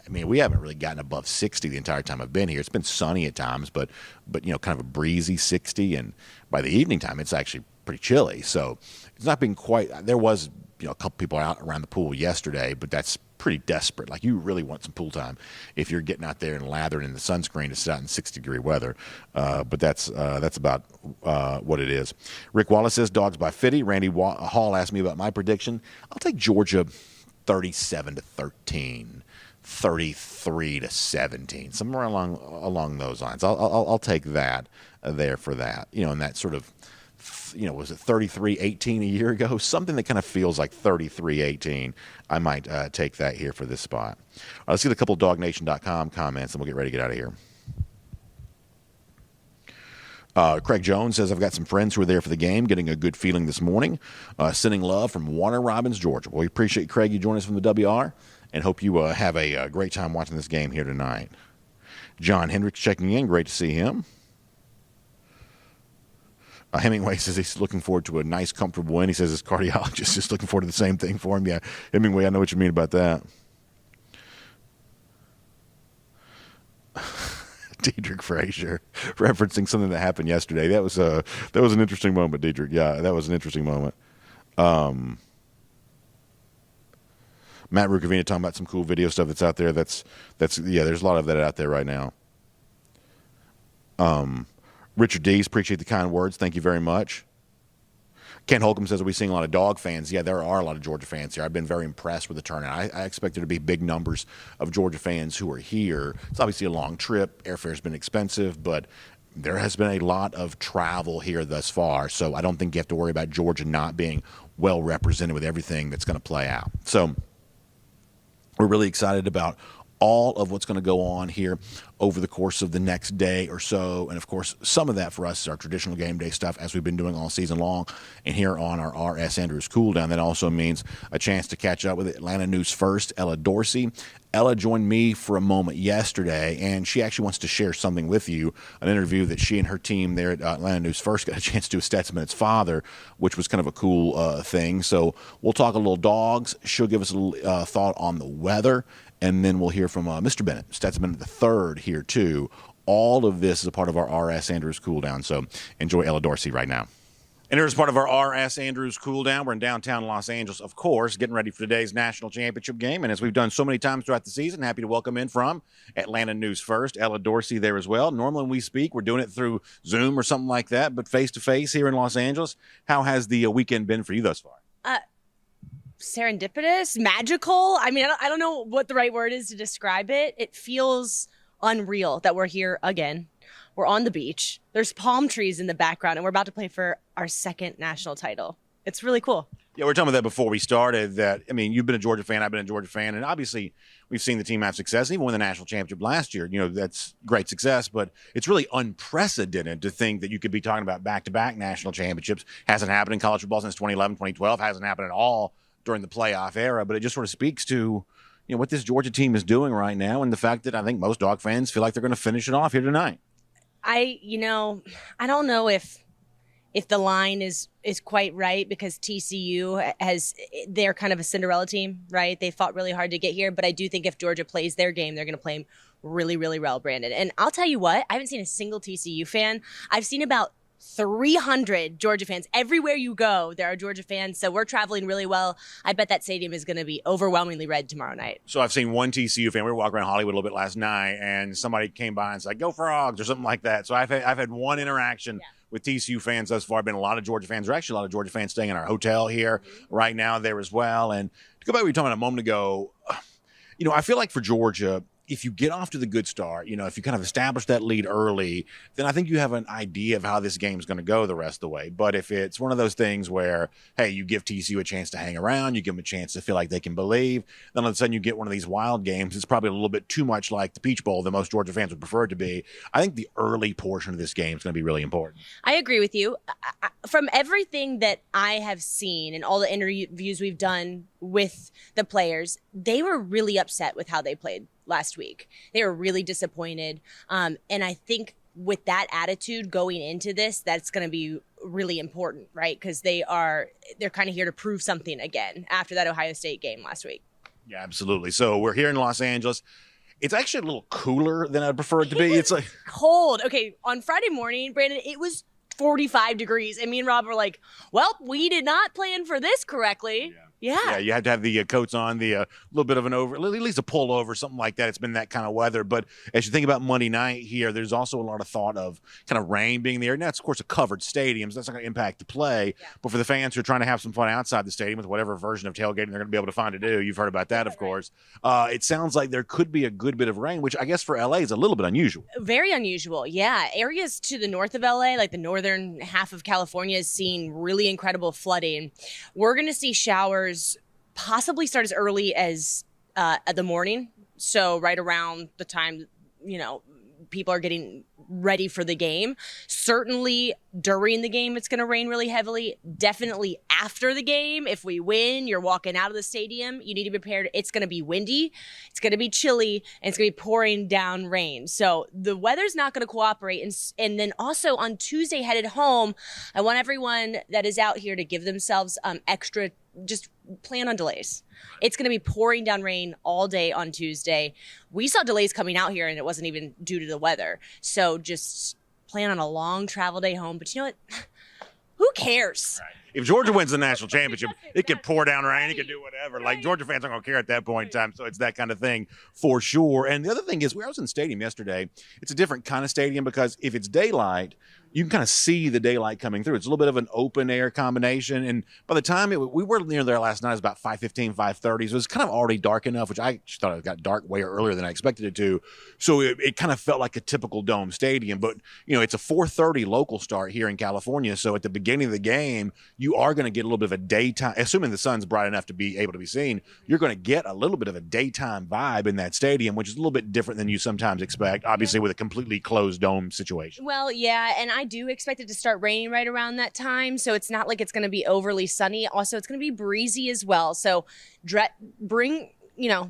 S1: We haven't really gotten above 60 the entire time I've been here. It's been sunny at times, but kind of a breezy 60, and by the evening time, it's actually pretty chilly. So it's not been quite. There was a couple people out around the pool yesterday, but that's pretty desperate. Like, you really want some pool time if you're getting out there and lathering in the sunscreen to sit out in 60-degree weather. But that's about what it is. Rick Wallace says Dogs by 50. Randy Hall asked me about my prediction. I'll take Georgia 37-13, 33-17, somewhere along those lines. I'll take that there for that. And that sort of, was it 33-18 a year ago? Something that kind of feels like 33-18. I might take that here for this spot. Let's get a couple of DawgNation.com comments, and we'll get ready to get out of here. Craig Jones says, I've got some friends who are there for the game, getting a good feeling this morning. Sending love from Warner Robins, Georgia. Well, we appreciate, Craig, you joining us from the WR, and hope you have a great time watching this game here tonight. John Hendricks checking in. Great to see him. Hemingway says he's looking forward to a nice, comfortable win. He says his cardiologist is looking forward to the same thing for him. Yeah, Hemingway, I know what you mean about that. Diedrich Frazier referencing something that happened yesterday. That was an interesting moment, Diedrich. Yeah, that was an interesting moment. Matt Rukavina talking about some cool video stuff that's out there. That's there's a lot of that out there right now. Richard Dees, appreciate the kind words. Thank you very much. Ken Holcomb says, are we seeing a lot of Dog fans? Yeah, there are a lot of Georgia fans here. I've been very impressed with the turnout. I expect there to be big numbers of Georgia fans who are here. It's obviously a long trip. Airfare's been expensive, but there has been a lot of travel here thus far. So I don't think you have to worry about Georgia not being well represented with everything that's going to play out. So we're really excited about all of what's going to go on here over the course of the next day or so. And, of course, some of that for us is our traditional game day stuff, as we've been doing all season long. And here on our R.S. Andrews Cool Down, that also means a chance to catch up with Atlanta News First, Ella Dorsey. Ella joined me for a moment yesterday, and she actually wants to share something with you, an interview that she and her team there at Atlanta News First got a chance to do with Stetson Bennett's father, which was kind of a cool thing. So we'll talk a little Dogs. She'll give us a little thought on the weather. And then we'll hear from Mr. Bennett, Stetson Bennett III here, too. All of this is a part of our R.S. Andrews Cool Down. So enjoy Ella Dorsey right now. And here's part of our R.S. Andrews Cool Down. We're in downtown Los Angeles, of course, getting ready for today's national championship game. And as we've done so many times throughout the season, happy to welcome in from Atlanta News First, Ella Dorsey there as well. Normally when we speak, we're doing it through Zoom or something like that, but face-to-face here in Los Angeles. How has the weekend been for you thus far?
S9: Serendipitous, magical. I mean, I don't know what the right word is to describe it. It feels unreal that we're here again. We're on the beach. There's palm trees in the background, and we're about to play for our second national title. It's really cool.
S1: Yeah, we were talking about that before we started. That, I mean, you've been a Georgia fan, I've been a Georgia fan, and obviously we've seen the team have success. Even won the national championship last year. That's great success, but it's really unprecedented to think that you could be talking about back-to-back national championships. Hasn't happened in college football since 2011, 2012. Hasn't happened at all during the playoff era, but it just sort of speaks to what this Georgia team is doing right now, and the fact that I think most Dog fans feel like they're going to finish it off here tonight.
S9: I don't know if the line is quite right, because TCU they're kind of a Cinderella team, right? They fought really hard to get here, but I do think if Georgia plays their game, they're going to play them really, really well, Brandon. And I'll tell you what, I haven't seen a single TCU fan. I've seen about 300 Georgia fans. Everywhere you go, there are Georgia fans. So we're traveling really well. I bet that stadium is going to be overwhelmingly red tomorrow night.
S1: So I've seen one TCU fan. We were walking around Hollywood a little bit last night, and somebody came by and said, "Go Frogs," or something like that. So I've had one interaction with TCU fans thus far. Been a lot of Georgia fans. There are actually a lot of Georgia fans staying in our hotel here right now there as well. And to go back to what you were talking about a moment ago, I feel like for Georgia, if you get off to the good start, if you kind of establish that lead early, then I think you have an idea of how this game's going to go the rest of the way. But if it's one of those things where, hey, you give TCU a chance to hang around, you give them a chance to feel like they can believe, then all of a sudden you get one of these wild games. It's probably a little bit too much like the Peach Bowl that most Georgia fans would prefer it to be. I think the early portion of this game is going to be really important.
S9: I agree with you. From everything that I have seen and all the interviews we've done with the players, they were really upset with how they played last week. They were really disappointed. And I think with that attitude going into this, that's going to be really important, right? Because they're kind of here to prove something again after that Ohio State game last week.
S1: Yeah, absolutely. So we're here in Los Angeles. It's actually a little cooler than I'd prefer it to be. It's like
S9: cold. Okay, on Friday morning, Brandon, it was 45 degrees. And me and Rob were like, well, we did not plan for this correctly. Yeah,
S1: you had to have the coats on, the little bit of an over, at least a pullover, something like that. It's been that kind of weather. But as you think about Monday night here, there's also a lot of thought of kind of rain being there. And that's, of course, a covered stadium, so that's not going to impact the play. Yeah. But for the fans who are trying to have some fun outside the stadium with whatever version of tailgating they're going to be able to find to do, you've heard about that, of course. It sounds like there could be a good bit of rain, which I guess for LA is a little bit unusual.
S9: Very unusual, yeah. Areas to the north of LA, like the northern half of California, is seeing really incredible flooding. We're going to see showers possibly start as early as the morning. So right around the time, people are getting ready for the game. Certainly during the game, it's going to rain really heavily. Definitely after the game, if we win, you're walking out of the stadium, you need to be prepared. It's going to be windy, it's going to be chilly, and it's going to be pouring down rain. So the weather's not going to cooperate. And then also on Tuesday, headed home, I want everyone that is out here to give themselves extra, just plan on delays. It's going to be pouring down rain all day on Tuesday. We saw delays coming out here, and it wasn't even due to the weather. So just plan on a long travel day home. But you know what? Who cares?
S1: Right. If Georgia wins the national championship, it could pour down rain. It could do whatever. Like, Georgia fans aren't going to care at that point in time. So it's that kind of thing for sure. And the other thing is, I was in the stadium yesterday. It's a different kind of stadium because if it's daylight, you can kind of see the daylight coming through. It's a little bit of an open air combination. And by the time we were near there last night, it was about 5:15, 5:30. So it was kind of already dark enough, which I thought it got dark way earlier than I expected it to. So it kind of felt like a typical dome stadium. But, it's a 4:30 local start here in California. So at the beginning of the game, you are going to get a little bit of a daytime, assuming the sun's bright enough to be able to be seen, you're going to get a little bit of a daytime vibe in that stadium, which is a little bit different than you sometimes expect, obviously with a completely closed dome situation.
S9: Well, yeah, and I do expect it to start raining right around that time, so it's not like it's going to be overly sunny. Also, it's going to be breezy as well, so bring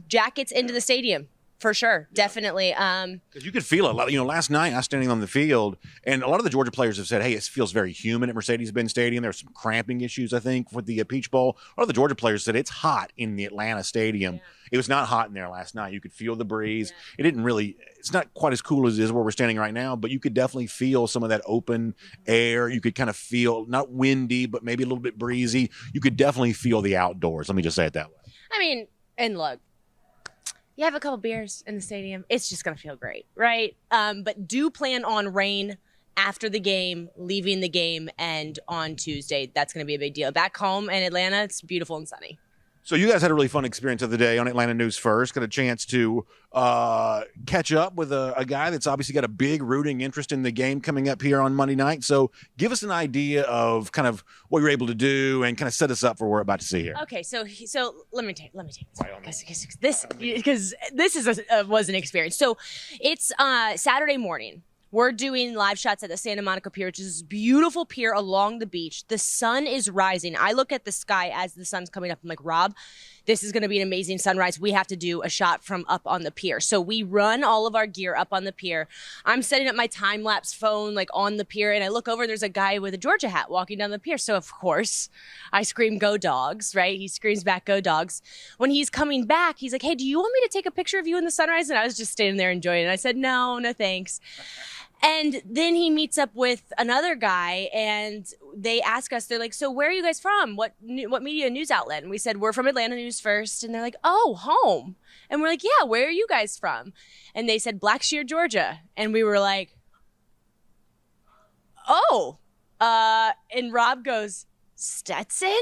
S9: jackets into the stadium. For sure, definitely.
S1: Because you could feel it. Last night I was standing on the field, and a lot of the Georgia players have said, hey, it feels very humid at Mercedes-Benz Stadium. There were some cramping issues, I think, with the Peach Bowl. A lot of the Georgia players said it's hot in the Atlanta Stadium. Yeah. It was not hot in there last night. You could feel the breeze. Yeah. It's not quite as cool as it is where we're standing right now, but you could definitely feel some of that open air. You could kind of feel, not windy, but maybe a little bit breezy. You could definitely feel the outdoors. Let me just say it that way.
S9: I mean, and look, you have a couple beers in the stadium, it's just going to feel great, right? But do plan on rain after the game, leaving the game, and on Tuesday. That's going to be a big deal. Back home in Atlanta, it's beautiful and sunny.
S1: So you guys had a really fun experience of the day on Atlanta News First. Got a chance to catch up with a guy that's obviously got a big rooting interest in the game coming up here on Monday night. So give us an idea of kind of what you're able to do and kind of set us up for what we're about to see here.
S9: Okay, so let me take this because this was an experience. So it's Saturday morning. We're doing live shots at the Santa Monica Pier, which is this beautiful pier along the beach. The sun is rising. I look at the sky as the sun's coming up. I'm like, Rob, this is going to be an amazing sunrise. We have to do a shot from up on the pier. So we run all of our gear up on the pier. I'm setting up my time-lapse phone like on the pier, and I look over, there's a guy with a Georgia hat walking down the pier. So, of course, I scream, "Go Dogs," right? He screams back, "Go Dogs." When he's coming back, he's like, "Hey, do you want me to take a picture of you in the sunrise?" And I was just standing there enjoying it. I said, no thanks. And then he meets up with another guy, and they ask us, they're like, "So where are you guys from? What media news outlet?" And we said, "We're from Atlanta News First." And they're like, "Oh, home." And we're like, "Yeah, where are you guys from?" And they said, "Blackshear, Georgia." And we were like, "Oh, And Rob goes, Stetson?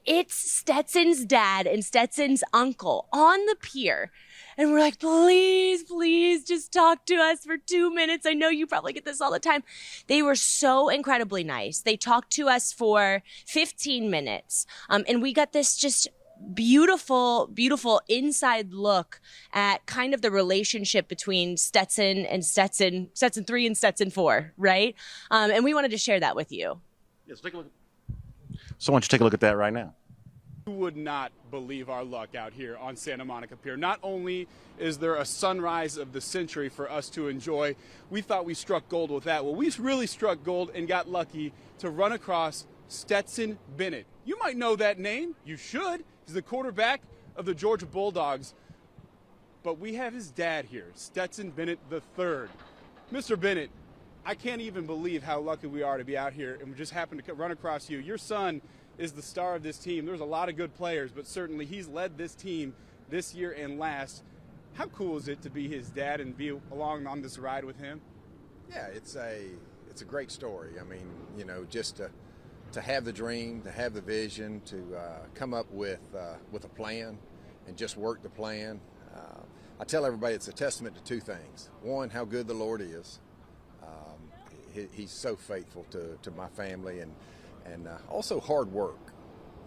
S9: It's Stetson's dad and Stetson's uncle on the pier. And we're like, please, please just talk to us for 2 minutes. I know you probably get this all the time. They were so incredibly nice. They talked to us for 15 minutes. And we got this just beautiful, beautiful inside look at kind of the relationship between Stetson 3 and Stetson 4, right? And we wanted to share that with you.
S1: Yes, take a look. So why don't you take a look at that right now?
S10: You would not believe our luck out here on Santa Monica Pier. Not only is there a sunrise of the century for us to enjoy, we thought we struck gold with that. Well, we really struck gold and got lucky to run across Stetson Bennett. You might know that name. You should. He's the quarterback of the Georgia Bulldogs. But we have his dad here, Stetson Bennett III. Mr. Bennett, I can't even believe how lucky we are to be out here, and we just happened to run across you. Your son is the star of this team. There's a lot of good players, but certainly he's led this team this year and last. How cool is it to be his dad and be along on this ride with him?
S11: Yeah, it's a great story. I mean, you know, just to have the dream, to have the vision, to come up with a plan and just work the plan. I tell everybody it's a testament to two things. One, how good the Lord is. He's so faithful to my family, and also hard work.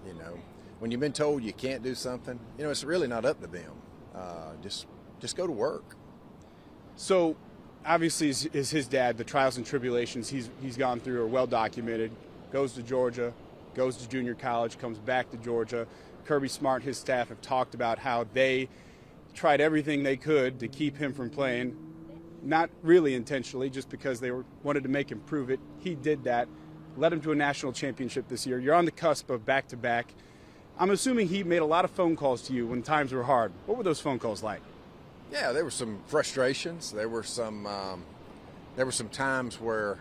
S11: You know, when you've been told you can't do something, you know, it's really not up to them. Just go to work.
S10: So obviously is his dad, the trials and tribulations he's gone through are well documented. Goes to Georgia, goes to junior college, comes back to Georgia. Kirby Smart, his staff have talked about how they tried everything they could to keep him from playing. Not really intentionally, just because they wanted to make him prove it. He did that, led him to a national championship this year. You're on the cusp of back-to-back. I'm assuming he made a lot of phone calls to you when times were hard. What were those phone calls like?
S11: Yeah, there were some frustrations. There were some times where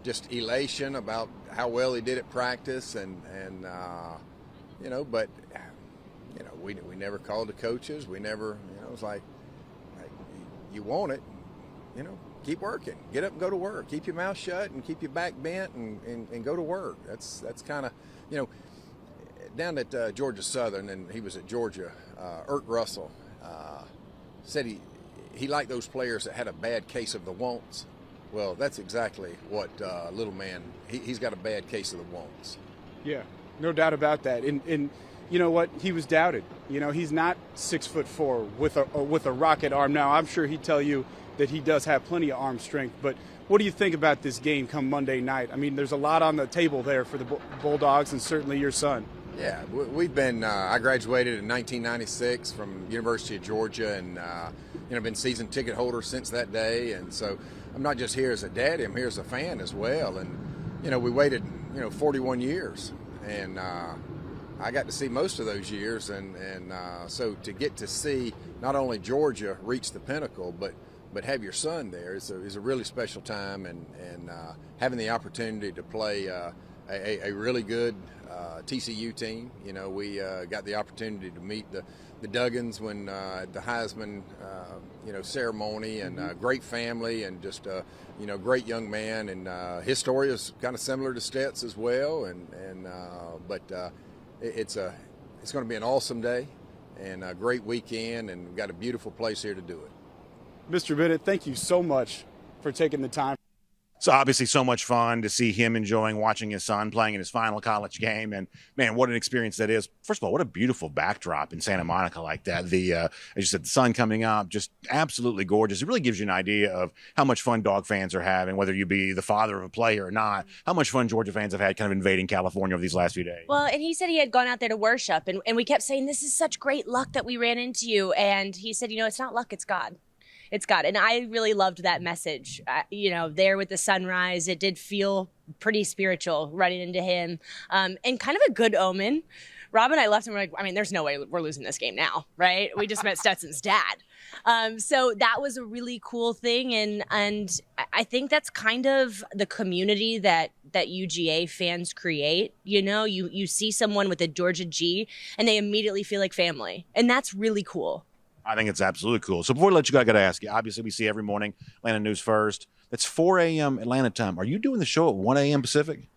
S11: just elation about how well he did at practice, and you know, but you know, we never called the coaches. We never, you know, it was like you want it. You know, keep working. Get up and go to work. Keep your mouth shut and keep your back bent and go to work. That's kind of, you know, down at Georgia Southern, and he was at Georgia, Irk Russell said he liked those players that had a bad case of the wants. Well, that's exactly what little man, he's got a bad case of the wants.
S10: Yeah, no doubt about that. And you know what? He was doubted. You know, he's not 6'4" with a rocket arm. Now, I'm sure he'd tell you that he does have plenty of arm strength. But what do you think about this game come Monday night? I mean, there's a lot on the table there for the Bulldogs and certainly your son.
S11: Yeah, we've been, I graduated in 1996 from University of Georgia, and, you know, been season ticket holder since that day. And so I'm not just here as a daddy, I'm here as a fan as well. And, you know, we waited, you know, 41 years. And I got to see most of those years. And so to get to see not only Georgia reach the pinnacle, but have your son there is a really special time, and having the opportunity to play a really good TCU team. You know, we got the opportunity to meet the Duggins when at the Heisman you know, ceremony, and great family, and just you know, great young man, and his story is kind of similar to Stet's as well, but it's going to be an awesome day and a great weekend, and we've got a beautiful place here to do it.
S10: Mr. Bennett, thank you so much for taking the time.
S1: So obviously so much fun to see him enjoying watching his son playing in his final college game. And, man, what an experience that is. First of all, what a beautiful backdrop in Santa Monica like that. As you said, the sun coming up, just absolutely gorgeous. It really gives you an idea of how much fun dog fans are having, whether you be the father of a player or not, how much fun Georgia fans have had kind of invading California over these last few days.
S9: Well, and he said he had gone out there to worship, and we kept saying, this is such great luck that we ran into you. And he said, you know, it's not luck, it's God. It's God. And I really loved that message. You know, there with the sunrise, it did feel pretty spiritual running into him, and kind of a good omen. Rob and I left and we're like, I mean, there's no way we're losing this game now, right? We just met Stetson's dad. So that was a really cool thing. And I think that's kind of the community that UGA fans create. You know, you see someone with a Georgia G and they immediately feel like family. And that's really cool.
S1: I think it's absolutely cool. So before we let you go, I got to ask you, obviously we see every morning Atlanta News First. That's 4 a.m. Atlanta time. Are you doing the show at 1 a.m. Pacific?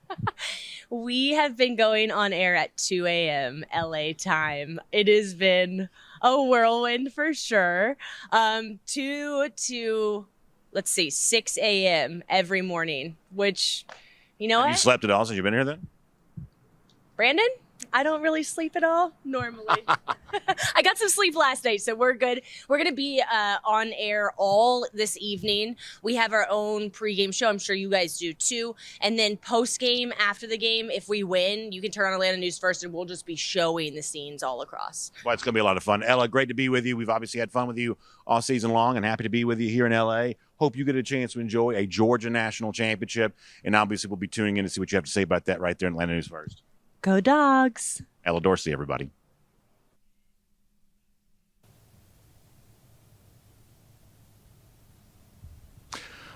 S9: We have been going on air at 2 a.m. LA time. It has been a whirlwind for sure. 2 to, let's see, 6 a.m. every morning, which, you know
S1: Have
S9: what?
S1: you slept at all since you've been here then?
S9: Brandon? I don't really sleep at all normally. I got some sleep last night, so we're good. We're going to be on air all this evening. We have our own pregame show. I'm sure you guys do too. And then postgame, after the game, if we win, you can turn on Atlanta News First, and we'll just be showing the scenes all across.
S1: Well, it's going to be a lot of fun. Ella, great to be with you. We've obviously had fun with you all season long and happy to be with you here in L.A. Hope you get a chance to enjoy a Georgia National Championship. And obviously, we'll be tuning in to see what you have to say about that right there in Atlanta News First.
S9: Go Dogs.
S1: Ella Dorsey, everybody.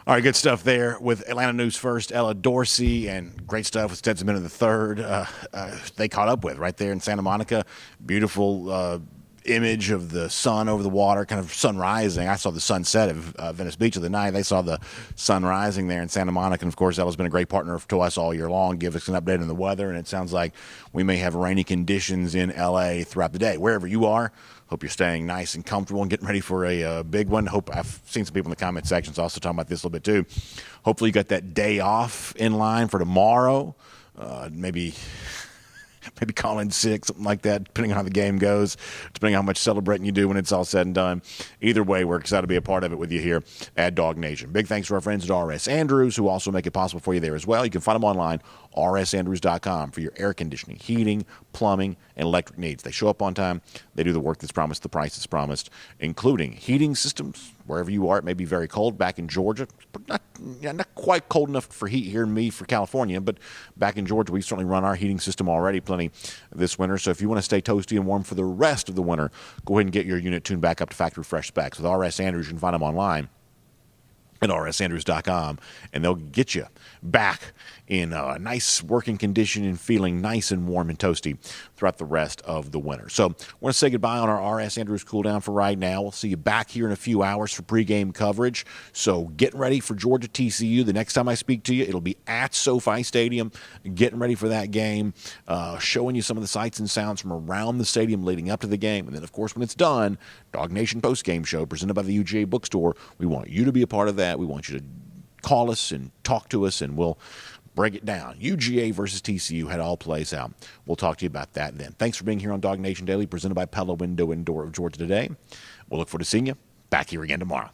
S1: All right, good stuff there with Atlanta News First, Ella Dorsey, and great stuff with Stetson Bennett III. They caught up with right there in Santa Monica. Beautiful image of the sun over the water, kind of sun rising. I saw the sunset of Venice Beach of the night. They saw the sun rising there in Santa Monica. And, of course, Ella's been a great partner to us all year long, give us an update on the weather. And it sounds like we may have rainy conditions in L.A. throughout the day. Wherever you are, hope you're staying nice and comfortable and getting ready for a big one. Hope I've seen some people in the comment sections also talking about this a little bit too. Hopefully you got that day off in line for tomorrow. Maybe call in sick, something like that, depending on how the game goes, depending on how much celebrating you do when it's all said and done. Either way, we're excited to be a part of it with you here at DawgNation. Big thanks to our friends at R.S. Andrews, who also make it possible for you there as well. You can find them online, rsandrews.com, for your air conditioning, heating, plumbing, and electric needs. They show up on time. They do the work that's promised, the price that's promised, including heating systems. Wherever you are, it may be very cold. Back in Georgia, but not quite cold enough for heat here in me for California, but back in Georgia, we certainly run our heating system already plenty this winter. So if you want to stay toasty and warm for the rest of the winter, go ahead and get your unit tuned back up to factory fresh specs. With R.S. Andrews, you can find them online at rsandrews.com, and they'll get you back in a nice working condition and feeling nice and warm and toasty throughout the rest of the winter. So we're going to say goodbye on our R.S. Andrews cool down for right now. We'll see you back here in a few hours for pregame coverage. So getting ready for Georgia TCU. The next time I speak to you, it'll be at SoFi Stadium, getting ready for that game, showing you some of the sights and sounds from around the stadium leading up to the game. And then, of course, when it's done, DawgNation postgame show presented by the UGA Bookstore. We want you to be a part of that. We want you to call us and talk to us, and we'll break it down. UGA versus TCU, how it all plays out. We'll talk to you about that then. Thanks for being here on DawgNation Daily, presented by Pella Window and Door of Georgia today. We'll look forward to seeing you back here again tomorrow.